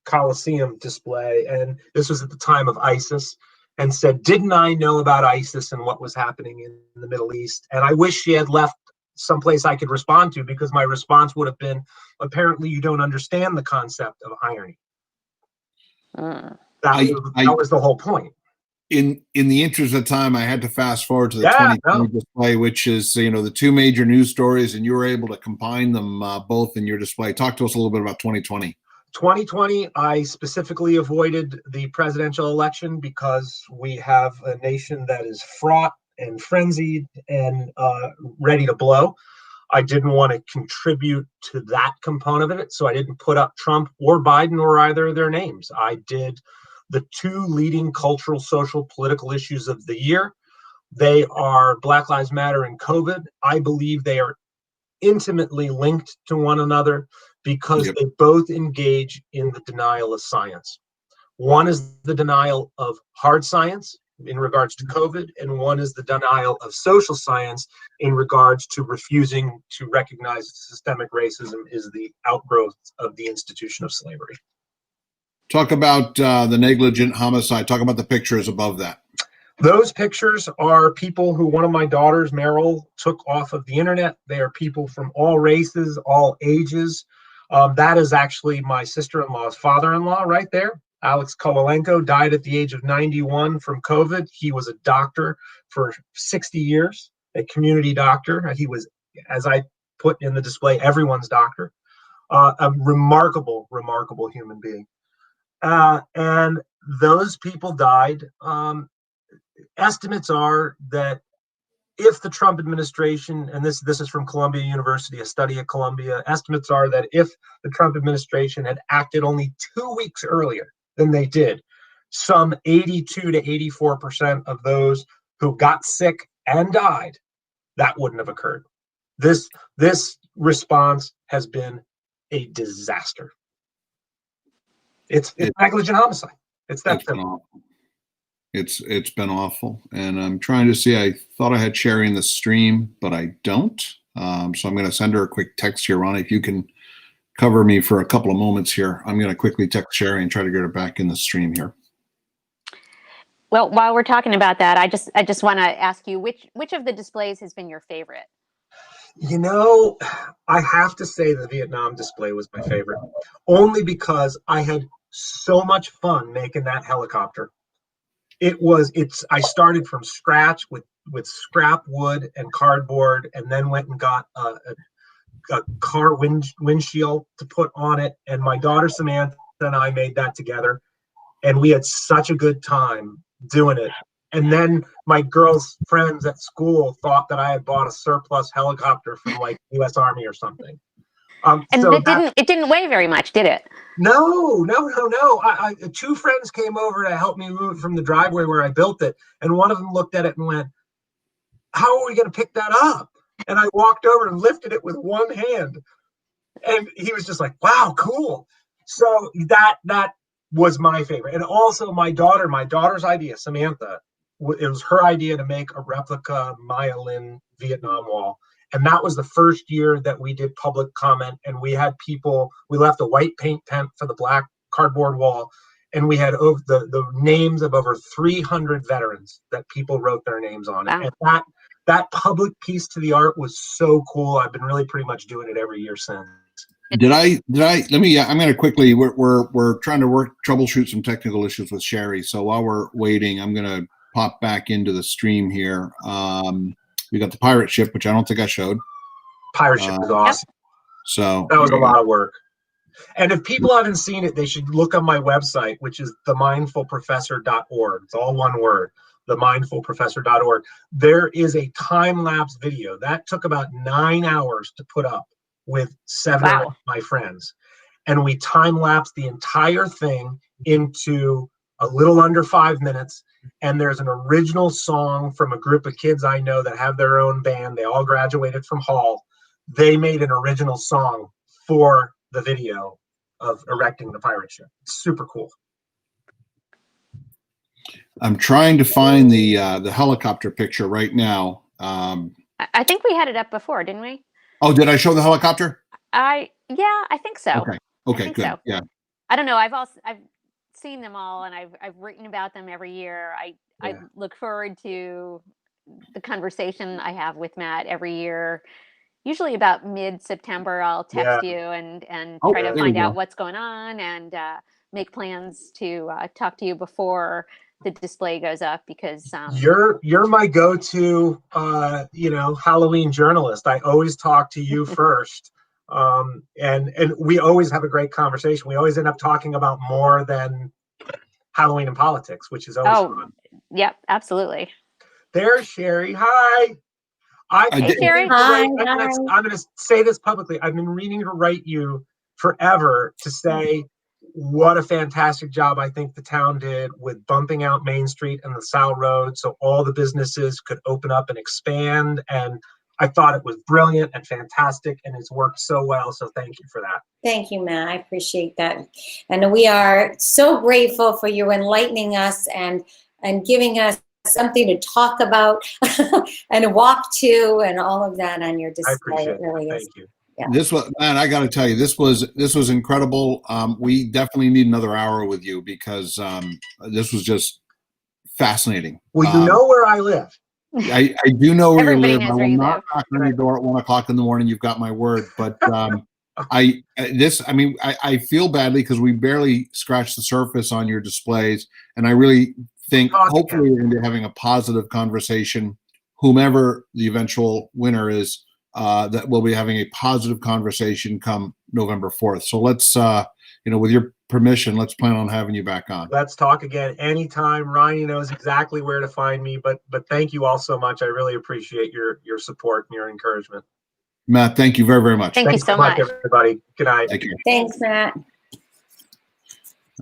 S3: Colosseum display. And this was at the time of ISIS, and said, "Didn't I know about ISIS and what was happening in the Middle East?" And I wish she had left someplace I could respond to, because my response would have been, "Apparently you don't understand the concept of irony." That was the whole point.
S1: In the interest of time, I had to fast forward to the 2020 display, which is, the 2 major news stories, and you were able to combine them both in your display. Talk to us a little bit about 2020.
S3: 2020, I specifically avoided the presidential election because we have a nation that is fraught and frenzied and ready to blow. I didn't want to contribute to that component of it, so I didn't put up Trump or Biden or either of their names. I did the 2 leading cultural, social, political issues of the year. They are Black Lives Matter and COVID. I believe they are intimately linked to one another because they both engage in the denial of science. One is the denial of hard science in regards to COVID, and one is the denial of social science in regards to refusing to recognize systemic racism is the outgrowth of the institution of slavery.
S1: Talk about the negligent homicide. Talk about the pictures above that.
S3: Those pictures are people who one of my daughters, Meryl, took off of the internet. They are people from all races, all ages. That is actually my sister-in-law's father-in-law right there. Alex Kovalenko died at the age of 91 from COVID. He was a doctor for 60 years, a community doctor. He was, as I put in the display, everyone's doctor. A remarkable, remarkable human being. And those people died. Estimates are that if the Trump administration, and this is from Columbia University, a study at Columbia, estimates are that if the Trump administration had acted only 2 weeks earlier than they did, some 82 to 84% of those who got sick and died, that wouldn't have occurred. This response has been a disaster. It's negligent homicide. It's that simple.
S1: It's been awful, and I'm trying to see. I thought I had Sherry in the stream, but I don't. So I'm going to send her a quick text here, Ronnie. If you can cover me for a couple of moments here, I'm going to quickly text Sherry and try to get her back in the stream here.
S2: Well, while we're talking about that, I just want to ask you which of the displays has been your favorite?
S3: You know, I have to say the Vietnam display was my favorite, only because I had so much fun making that helicopter. I started from scratch with scrap wood and cardboard, and then went and got a car windshield to put on it. And my daughter Samantha and I made that together, and we had such a good time doing it. And then my girls' friends at school thought that I had bought a surplus helicopter from like U.S. Army or something.
S2: And so it didn't weigh very much, did it?
S3: No. Two friends came over to help me move it from the driveway where I built it, and one of them looked at it and went, "How are we going to pick that up?" And I walked over and lifted it with one hand, and he was just like, "Wow, cool." So that was my favorite, and also my daughter's idea, Samantha. It was her idea to make a replica Maya Lin Vietnam Wall. And that was the first year that we did public comment, and we left a white paint tent for the black cardboard wall, and we had over the names of over 300 veterans that people wrote their names on it.
S2: Wow.
S3: And that public piece to the art was so cool. I've been really pretty much doing it every year since.
S1: I'm going to quickly, we're trying to troubleshoot some technical issues with Sherry. So while we're waiting, I'm going to pop back into the stream here. We got the pirate ship, which I don't think I showed.
S3: Pirate ship is awesome.
S1: So
S3: that was a lot of work. And if people haven't seen it, they should look on my website, which is themindfulprofessor.org. It's all one word, themindfulprofessor.org. There is a time-lapse video that took about 9 hours to put up with 7 of my friends. And we time-lapsed the entire thing into a little under 5 minutes. And there's an original song from a group of kids I know that have their own band. They all graduated from Hall. They made an original song for the video of erecting the pirate ship. It's super cool.
S1: I'm trying to find the helicopter picture right now.
S2: I think we had it up before, didn't we?
S1: Oh, did I show the helicopter?
S2: I think so.
S1: Okay, good. So. Yeah.
S2: I don't know. I've seen them all, and I've written about them every year. I look forward to the conversation I have with Matt every year. Usually about mid-September, I'll text you and try to find out what's going on and make plans to talk to you before the display goes up, because
S3: you're my go-to Halloween journalist. I always talk to you first. And we always have a great conversation. We always end up talking about more than Halloween and politics, which is always fun.
S2: Yep, absolutely.
S3: There's Sherry. Hi.
S2: Hey, Sherry.
S3: I'm going to say this publicly. I've been meaning to write you forever to say what a fantastic job I think the town did with bumping out Main Street and the Sal Road so all the businesses could open up and expand. And I thought it was brilliant and fantastic, and it's worked so well. So thank you for that.
S4: Thank you, Matt. I appreciate that. And we are so grateful for you enlightening us and giving us something to talk about and walk to and all of that on your display.
S3: I appreciate it.
S4: Really
S3: Thank
S4: is.
S3: you.
S4: Yeah.
S1: This was, man, I got to tell you, this was incredible. We definitely need another hour with you, because this was just fascinating.
S3: Well, you know where I live.
S1: I do know where
S2: Everybody
S1: you live.
S2: knows
S1: I
S2: where
S1: will
S2: you
S1: not
S2: live.
S1: knock on your door at 1 o'clock in the morning. You've got my word. But I feel badly because we barely scratched the surface on your displays, and I really think hopefully we're going to be having a positive conversation. Whomever the eventual winner is, that we'll be having a positive conversation come November 4th. So let's, with your permission, let's plan on having you back on.
S3: Let's talk again anytime. Ronnie knows exactly where to find me, but thank you all so much. I really appreciate your support and your encouragement.
S1: Matt, thank you very, very much.
S2: Thank you so much.
S3: Everybody. Good night.
S1: Thank you.
S4: Thanks, Matt.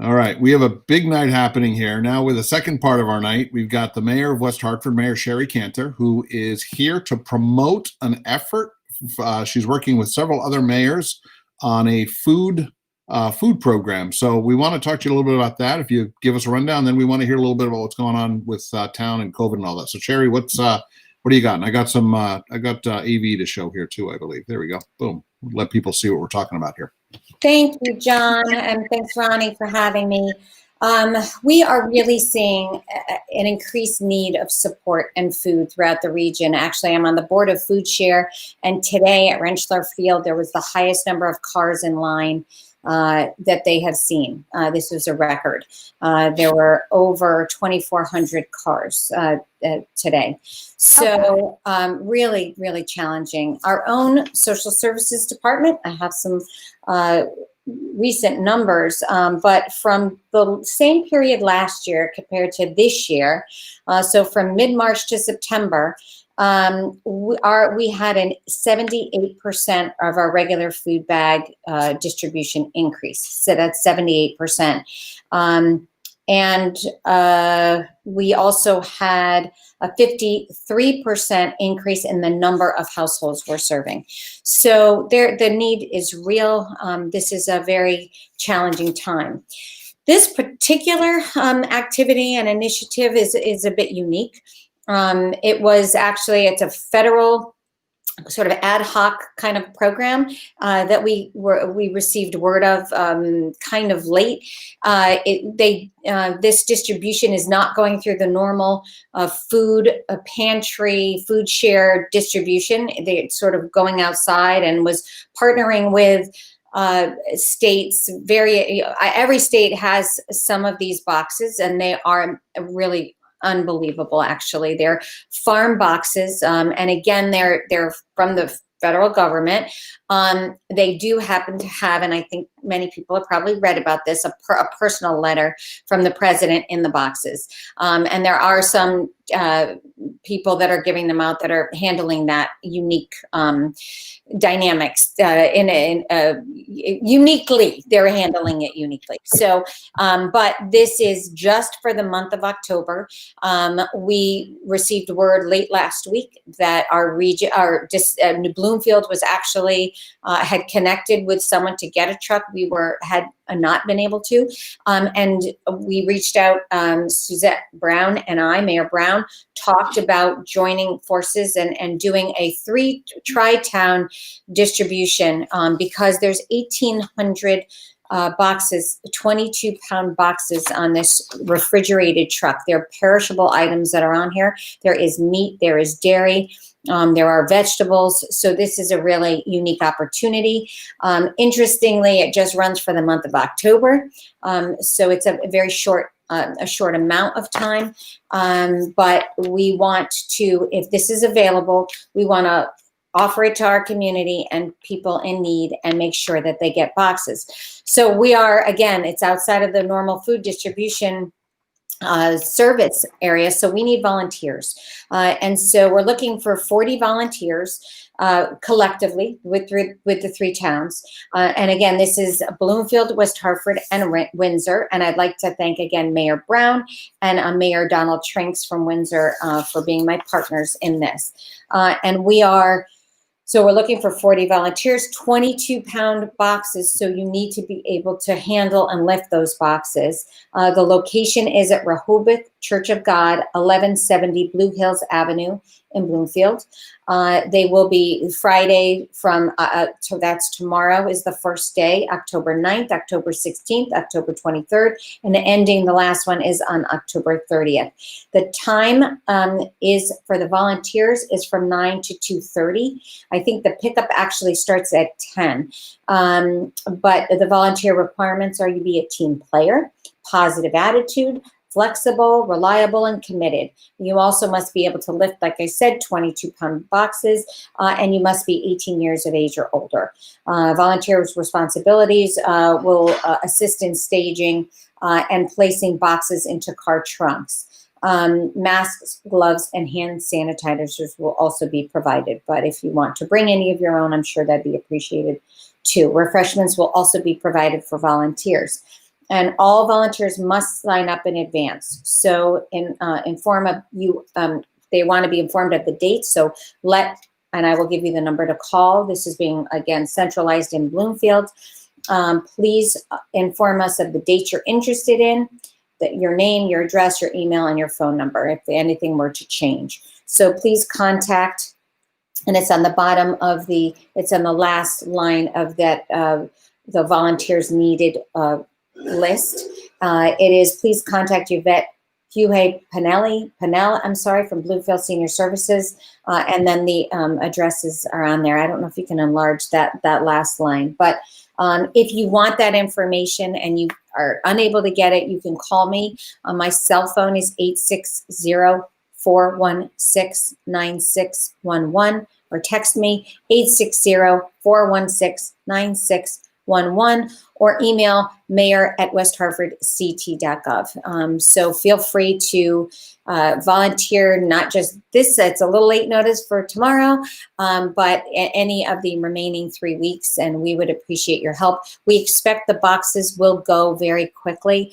S1: All right, we have a big night happening here. Now with the second part of our night, we've got the mayor of West Hartford, Mayor Sherry Cantor, who is here to promote an effort. She's working with several other mayors on a food program. So we want to talk to you a little bit about that. If you give us a rundown, then we want to hear a little bit about what's going on with town and COVID and all that. So Sherry, what do you got? And I got some, AV to show here too, I believe. There we go. Boom. Let people see what we're talking about here.
S4: Thank you, John, and thanks, Ronnie, for having me. We are really seeing an increased need of support and food throughout the region. Actually, I'm on the board of Food Share, and today at Rentschler Field, there was the highest number of cars in line that they have seen. This was a record. There were over 2,400 cars today. So really, really challenging. Our own social services department, I have some recent numbers, but from the same period last year compared to this year, so from mid-March to September, we had a 78% of our regular food bag distribution increase. So that's 78%. And we also had a 53% increase in the number of households we're serving. So the need is real. This is a very challenging time. This particular activity and initiative is a bit unique. It's a federal sort of ad hoc kind of program that we received word of kind of late. This distribution is not going through the normal food pantry, food share distribution. It's sort of going outside and was partnering with states. Every state has some of these boxes, and they are really unbelievable. Actually, they're farm boxes, and again, they're from the federal government. They do happen to have, and I think many people have probably read about this, a personal letter from the president in the boxes. And there are some people that are giving them out that are handling that unique dynamics uniquely. They're handling it uniquely. So, but this is just for the month of October. We received word late last week that our region, New Bloomfield was actually had connected with someone to get a truck. We had not been able to, and we reached out. Suzette Brown and Mayor Brown, talked about joining forces and doing a 3 tri-town distribution because there's 1,800 boxes, 22-pound boxes on this refrigerated truck. There are perishable items that are on here. There is meat, there is dairy, there are vegetables. So this is a really unique opportunity. Interestingly, it just runs for the month of October. So it's a very short amount of time. But we want to, if this is available, we want to offer it to our community and people in need and make sure that they get boxes. So we are, again, it's outside of the normal food distribution service area. So we need volunteers. And so we're looking for 40 volunteers collectively with the 3 towns. And again, this is Bloomfield, West Hartford, and Windsor. And I'd like to thank again Mayor Brown and Mayor Donald Trinks from Windsor for being my partners in this. And so we're looking for 40 volunteers, 22-pound boxes, so you need to be able to handle and lift those boxes. The location is at Rehoboth Church of God, 1170 Blue Hills Avenue in Bloomfield. They will be Friday so that's tomorrow is the first day, October 9th, October 16th, October 23rd, and the last one is on October 30th. The time is for the volunteers is from 9 to 2:30. I think the pickup actually starts at 10. But the volunteer requirements are you be a team player, positive attitude, flexible, reliable, and committed. You also must be able to lift, like I said, 22-pound boxes, and you must be 18 years of age or older. Volunteers' responsibilities will assist in staging and placing boxes into car trunks. Masks, gloves, and hand sanitizers will also be provided. But if you want to bring any of your own, I'm sure that'd be appreciated too. Refreshments will also be provided for volunteers. And all volunteers must sign up in advance. So inform of you, they want to be informed of the date. So and I will give you the number to call. This is being, again, centralized in Bloomfield. Please inform us of the date you're interested in, your name, your address, your email, and your phone number if anything were to change. So please contact, and it's on the bottom of it's on the last line of that, the volunteers needed list. It is, please contact Yvette Pennell, I'm sorry, from Bloomfield Senior Services, and then the addresses are on there. I don't know if you can enlarge that last line, but if you want that information and you are unable to get it, you can call me. My cell phone is 860-416-9611, or text me 860-416-9611, or email mayor@westhartfordct.gov. So feel free to volunteer, not just this, it's a little late notice for tomorrow, but any of the remaining 3 weeks, and we would appreciate your help. We expect the boxes will go very quickly.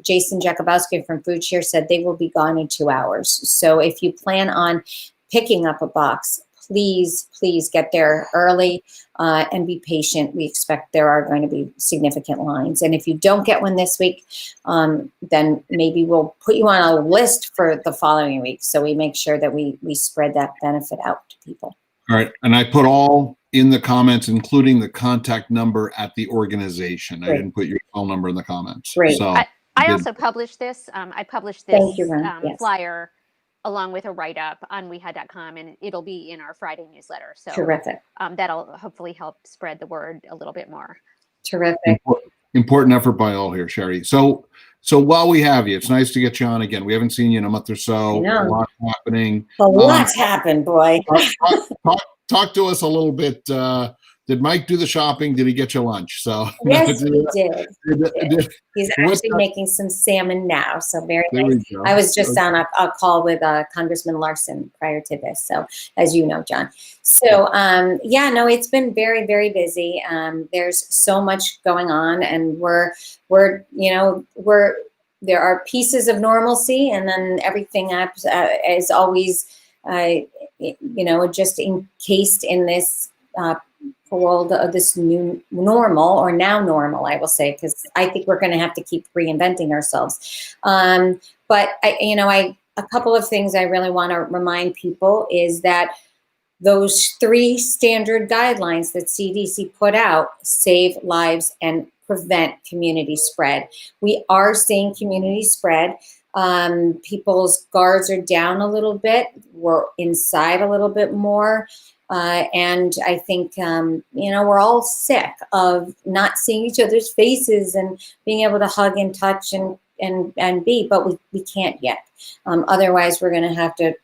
S4: Jason Jakubowski from Food Share said they will be gone in 2 hours. So if you plan on picking up a box, please get there early and be patient. We expect there are going to be significant lines. And if you don't get one this week, then maybe we'll put you on a list for the following week. So we make sure that we spread that benefit out to people.
S1: All right. And I put all in the comments, including the contact number at the organization.
S4: Great.
S1: I didn't put your phone number in the comments.
S4: Great.
S1: So
S2: I also published this. I published this
S4: Thank you, Ron. Yes.
S2: flyer along with a write-up on WeHad.com, and it'll be in our Friday newsletter. So
S4: Terrific.
S2: That'll hopefully help spread the word a little bit more.
S4: Terrific.
S1: Important effort by all here, Sherry. So while we have you, it's nice to get you on again. We haven't seen you in a month or so.
S4: I know.
S1: A lot's happening.
S4: A lot's happened, boy.
S1: Talk to us a little bit. Did Mike do the shopping? Did he get you lunch? So
S4: yes, he did. He's actually
S1: that?
S4: Making some salmon now, so very
S1: There
S4: nice.
S1: we go.
S4: I was just on a call with Congressman Larson prior to this, so as you know, John. So yeah, no, it's been very, very busy. There's so much going on, and we're there are pieces of normalcy, and then everything is always just encased in this world of this new normal, or now normal, I will say, because I think we're going to have to keep reinventing ourselves. But a couple of things I really want to remind people is that those 3 standard guidelines that CDC put out save lives and prevent community spread. We are seeing community spread. People's guards are down a little bit. We're inside a little bit more. And I think, we're all sick of not seeing each other's faces and being able to hug and touch and be, but we can't yet. Otherwise, we're going to have to,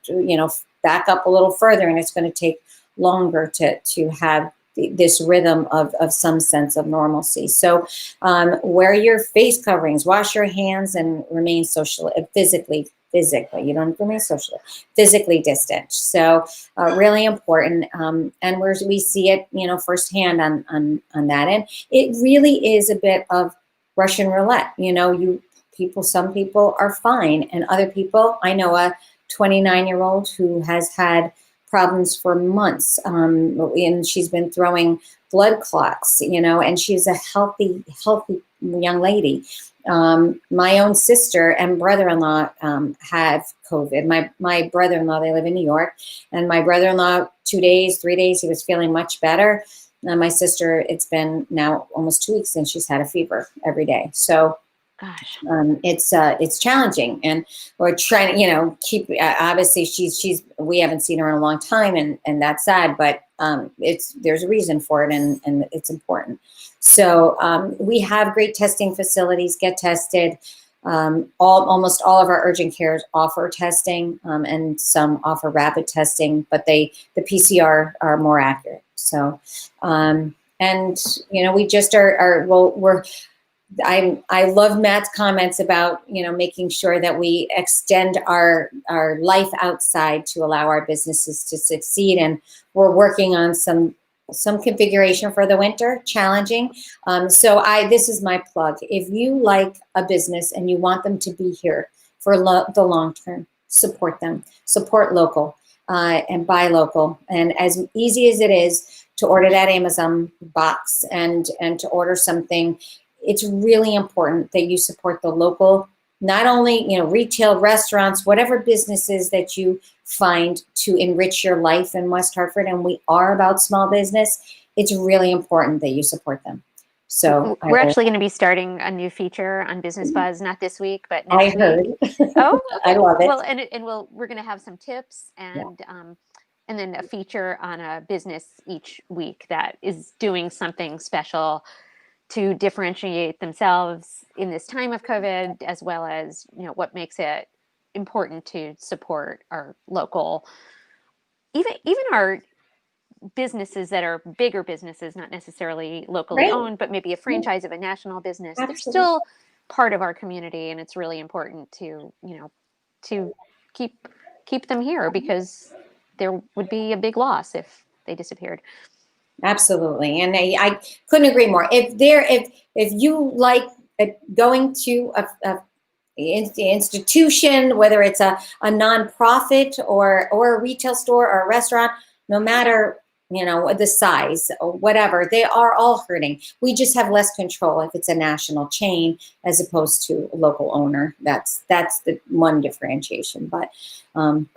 S4: back up a little further, and it's going to take longer to have this rhythm of some sense of normalcy. So wear your face coverings, wash your hands, and remain physically, you don't have to remain socially, physically distant. So really important. And we see it, firsthand on that end. It really is a bit of Russian roulette. Some people are fine, and other people, I know a 29-year-old who has had problems for months, and she's been throwing blood clots, and she's a healthy young lady. My own sister and brother-in-law have COVID. My brother-in-law, they live in New York, and my brother-in-law, 2 days, 3 days, he was feeling much better. And my sister, it's been now almost 2 weeks since she's had a fever every day. So
S2: Gosh.
S4: It's challenging, and we're trying to, keep, obviously we haven't seen her in a long time, and that's sad, but there's a reason for it, and it's important. So we have great testing facilities. Get tested. Almost all of our urgent cares offer testing, and some offer rapid testing, but the PCR are more accurate. So, and we just I love Matt's comments about, making sure that we extend our life outside to allow our businesses to succeed. And we're working on some configuration for the winter, challenging. So this is my plug. If you like a business and you want them to be here for the long term, support them, support local, and buy local. And as easy as it is to order that Amazon box and to order something, it's really important that you support the local, not only, retail, restaurants, whatever businesses that you find to enrich your life in West Hartford. And we are about small business. It's really important that you support them. So
S2: we're actually going to be starting a new feature on Business Buzz, not this week, but next week.
S4: Heard.
S2: Oh,
S4: I love it.
S2: Well, we're going to have some tips and then a feature on a business each week that is doing something special to differentiate themselves in this time of COVID, as well as, what makes it important to support our local, even our businesses that are bigger businesses, not necessarily locally owned, but maybe a franchise of a national business.
S4: Absolutely.
S2: They're still part of our community, and it's really important to, to keep them here, because there would be a big loss if they disappeared.
S4: Absolutely. And I couldn't agree more. If you like going to a institution, whether it's a nonprofit or a retail store or a restaurant, no matter, the size or whatever, they are all hurting. We just have less control if it's a national chain as opposed to a local owner. That's the one differentiation. But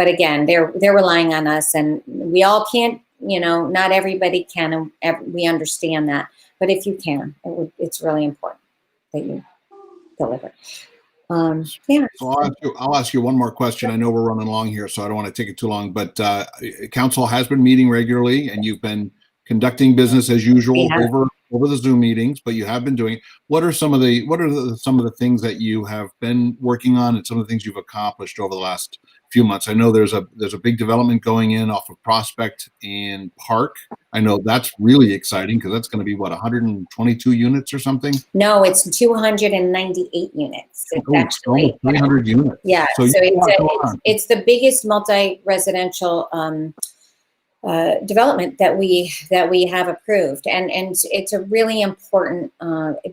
S4: again, they're relying on us, and we all can't. Not everybody can, and we understand that. But if you can, it's really important that you deliver.
S1: So I'll ask you one more question. I know we're running long here, so I don't want to take it too long. But council has been meeting regularly, and you've been conducting business as usual over the Zoom meetings. But you have been doing. What are some of the things that you have been working on, and some of the things you've accomplished over the last few months? I know there's a big development going in off of Prospect and Park. I know that's really exciting because that's going to be 122 units or something.
S4: No, it's 298 units. It's actually
S1: 300 units.
S4: Yeah,
S1: so
S4: it's the biggest multi-residential development that we have approved, and it's a really important.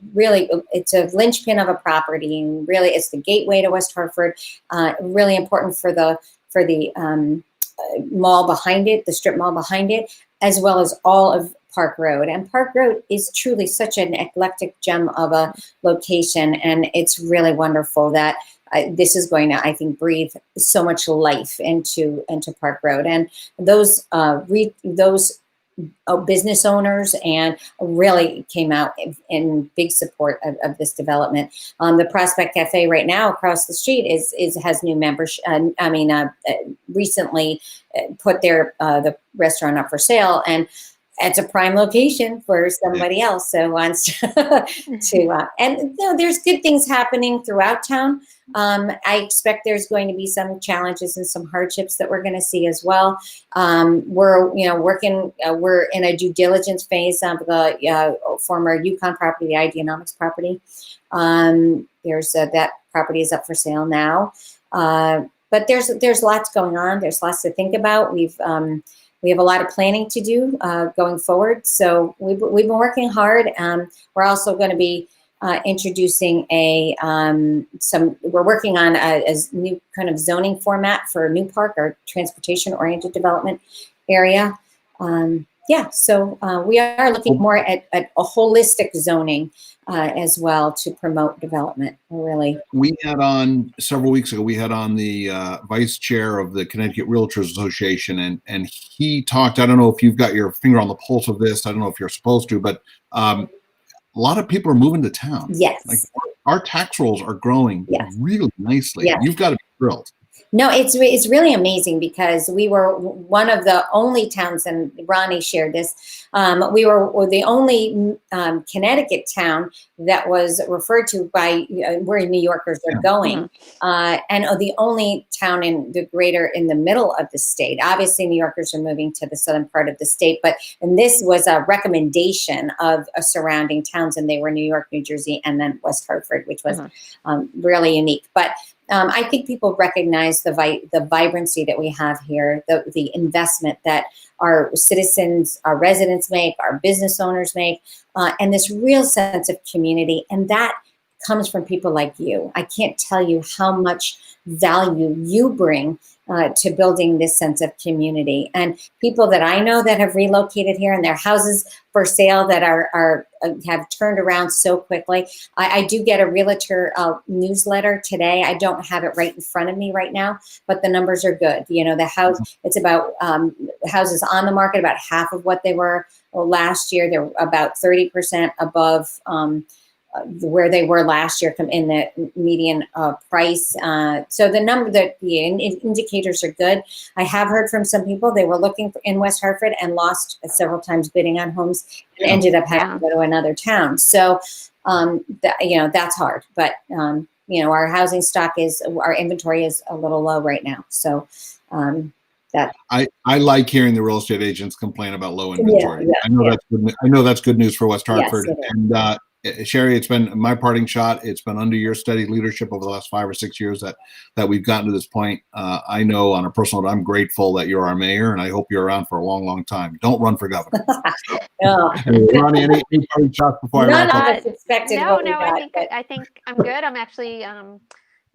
S4: It's a linchpin of a property, and really it's the gateway to West Hartford. Really important for the mall behind it, the strip mall behind it, as well as all of Park Road. And Park Road is truly such an eclectic gem of a location, and it's really wonderful that this is going to, I think, breathe so much life into Park Road. And those business owners and really came out in big support of this development. The Prospect Cafe right now across the street has new membership. Recently put the restaurant up for sale, and it's a prime location for somebody else who wants to. And there's good things happening throughout town. I expect there's going to be some challenges and some hardships that we're going to see as well. We're working. We're in a due diligence phase of the former Yukon property, the Ideanomics property. There's that property is up for sale now. But there's lots going on. There's lots to think about. We have a lot of planning to do going forward. So we've been working hard. We're also going to be introducing we're working on a new kind of zoning format for New Park, our transportation-oriented development area. So we are looking more at a holistic zoning as well to promote development.
S1: We had on several weeks ago, we had on the vice chair of the Connecticut Realtors Association, and he talked, I don't know if you've got your finger on the pulse of this, I don't know if you're supposed to, but a lot of people are moving to town.
S4: Yes.
S1: Like our tax rolls are growing really nicely.
S4: Yes.
S1: You've got to be thrilled.
S4: No, it's really amazing because we were one of the only towns, and Ronni shared this. We were the only Connecticut town that was referred to by where New Yorkers are going, and the only town in the middle of the state. Obviously, New Yorkers are moving to the southern part of the state, and this was a recommendation of surrounding towns, and they were New York, New Jersey, and then West Hartford, which was really unique. But I think people recognize the vibrancy that we have here, the investment that our citizens, our residents make, our business owners make, and this real sense of community. And that comes from people like you. I can't tell you how much value you bring to building this sense of community. And people that I know that have relocated here and their houses for sale that have turned around so quickly. I do get a realtor newsletter today. I don't have it right in front of me right now, but the numbers are good. You know, the house, it's about houses on the market, about half of what they were last year. They're about 30% above where they were last year in the median price. So the indicators are good. I have heard from some people, they were looking in West Hartford and lost several times bidding on homes and ended up having to go to another town. So, that's hard, but our housing stock our inventory is a little low right now. So,
S1: I like hearing the real estate agents complain about low inventory. I know that's good news for West Hartford.
S4: Yes,
S1: and Sherry, it's been my parting shot. It's been under your steady leadership over the last 5 or 6 years that we've gotten to this point. I know on a personal note, I'm grateful that you're our mayor, and I hope you're around for a long, long time. Don't run for governor.
S4: No.
S1: Ronnie, any parting shots before I wrap up?
S2: I think I'm good. I'm actually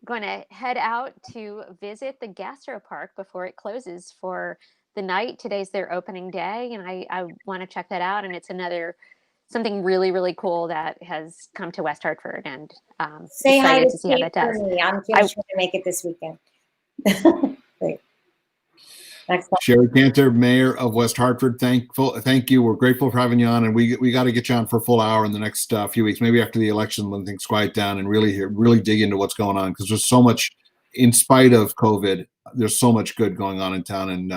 S2: going to head out to visit the Gastro Park before it closes for the night. Today's their opening day, and I want to check that out. And it's something really, really cool that has come to West Hartford, and
S4: say hi
S2: to see how that does.
S4: I'm trying to make it this weekend. Great.
S1: Sherry Cantor, Mayor of West Hartford, thank you. We're grateful for having you on, and we got to get you on for a full hour in the next few weeks, maybe after the election when things quiet down, and really dig into what's going on, because there's so much, in spite of COVID, there's so much good going on in town, and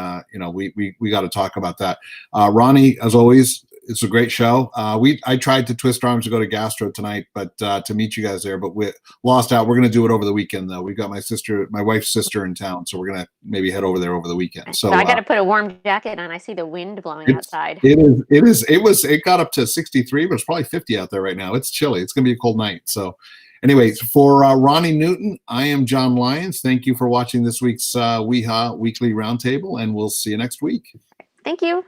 S1: we got to talk about that. Ronni, as always, it's a great show. I tried to twist arms to go to Gastro tonight, but to meet you guys there, but we lost out. We're going to do it over the weekend, though. We've got my wife's sister in town, so we're going to maybe head over there over the weekend. So
S2: I got to put a warm jacket on. I see the wind blowing outside.
S1: It got up to 63, but it's probably 50 out there right now. It's chilly. It's going to be a cold night. So anyways, for Ronni Newton, I am John Lyons. Thank you for watching this week's WeHa Weekly Roundtable, and we'll see you next week.
S2: Thank you.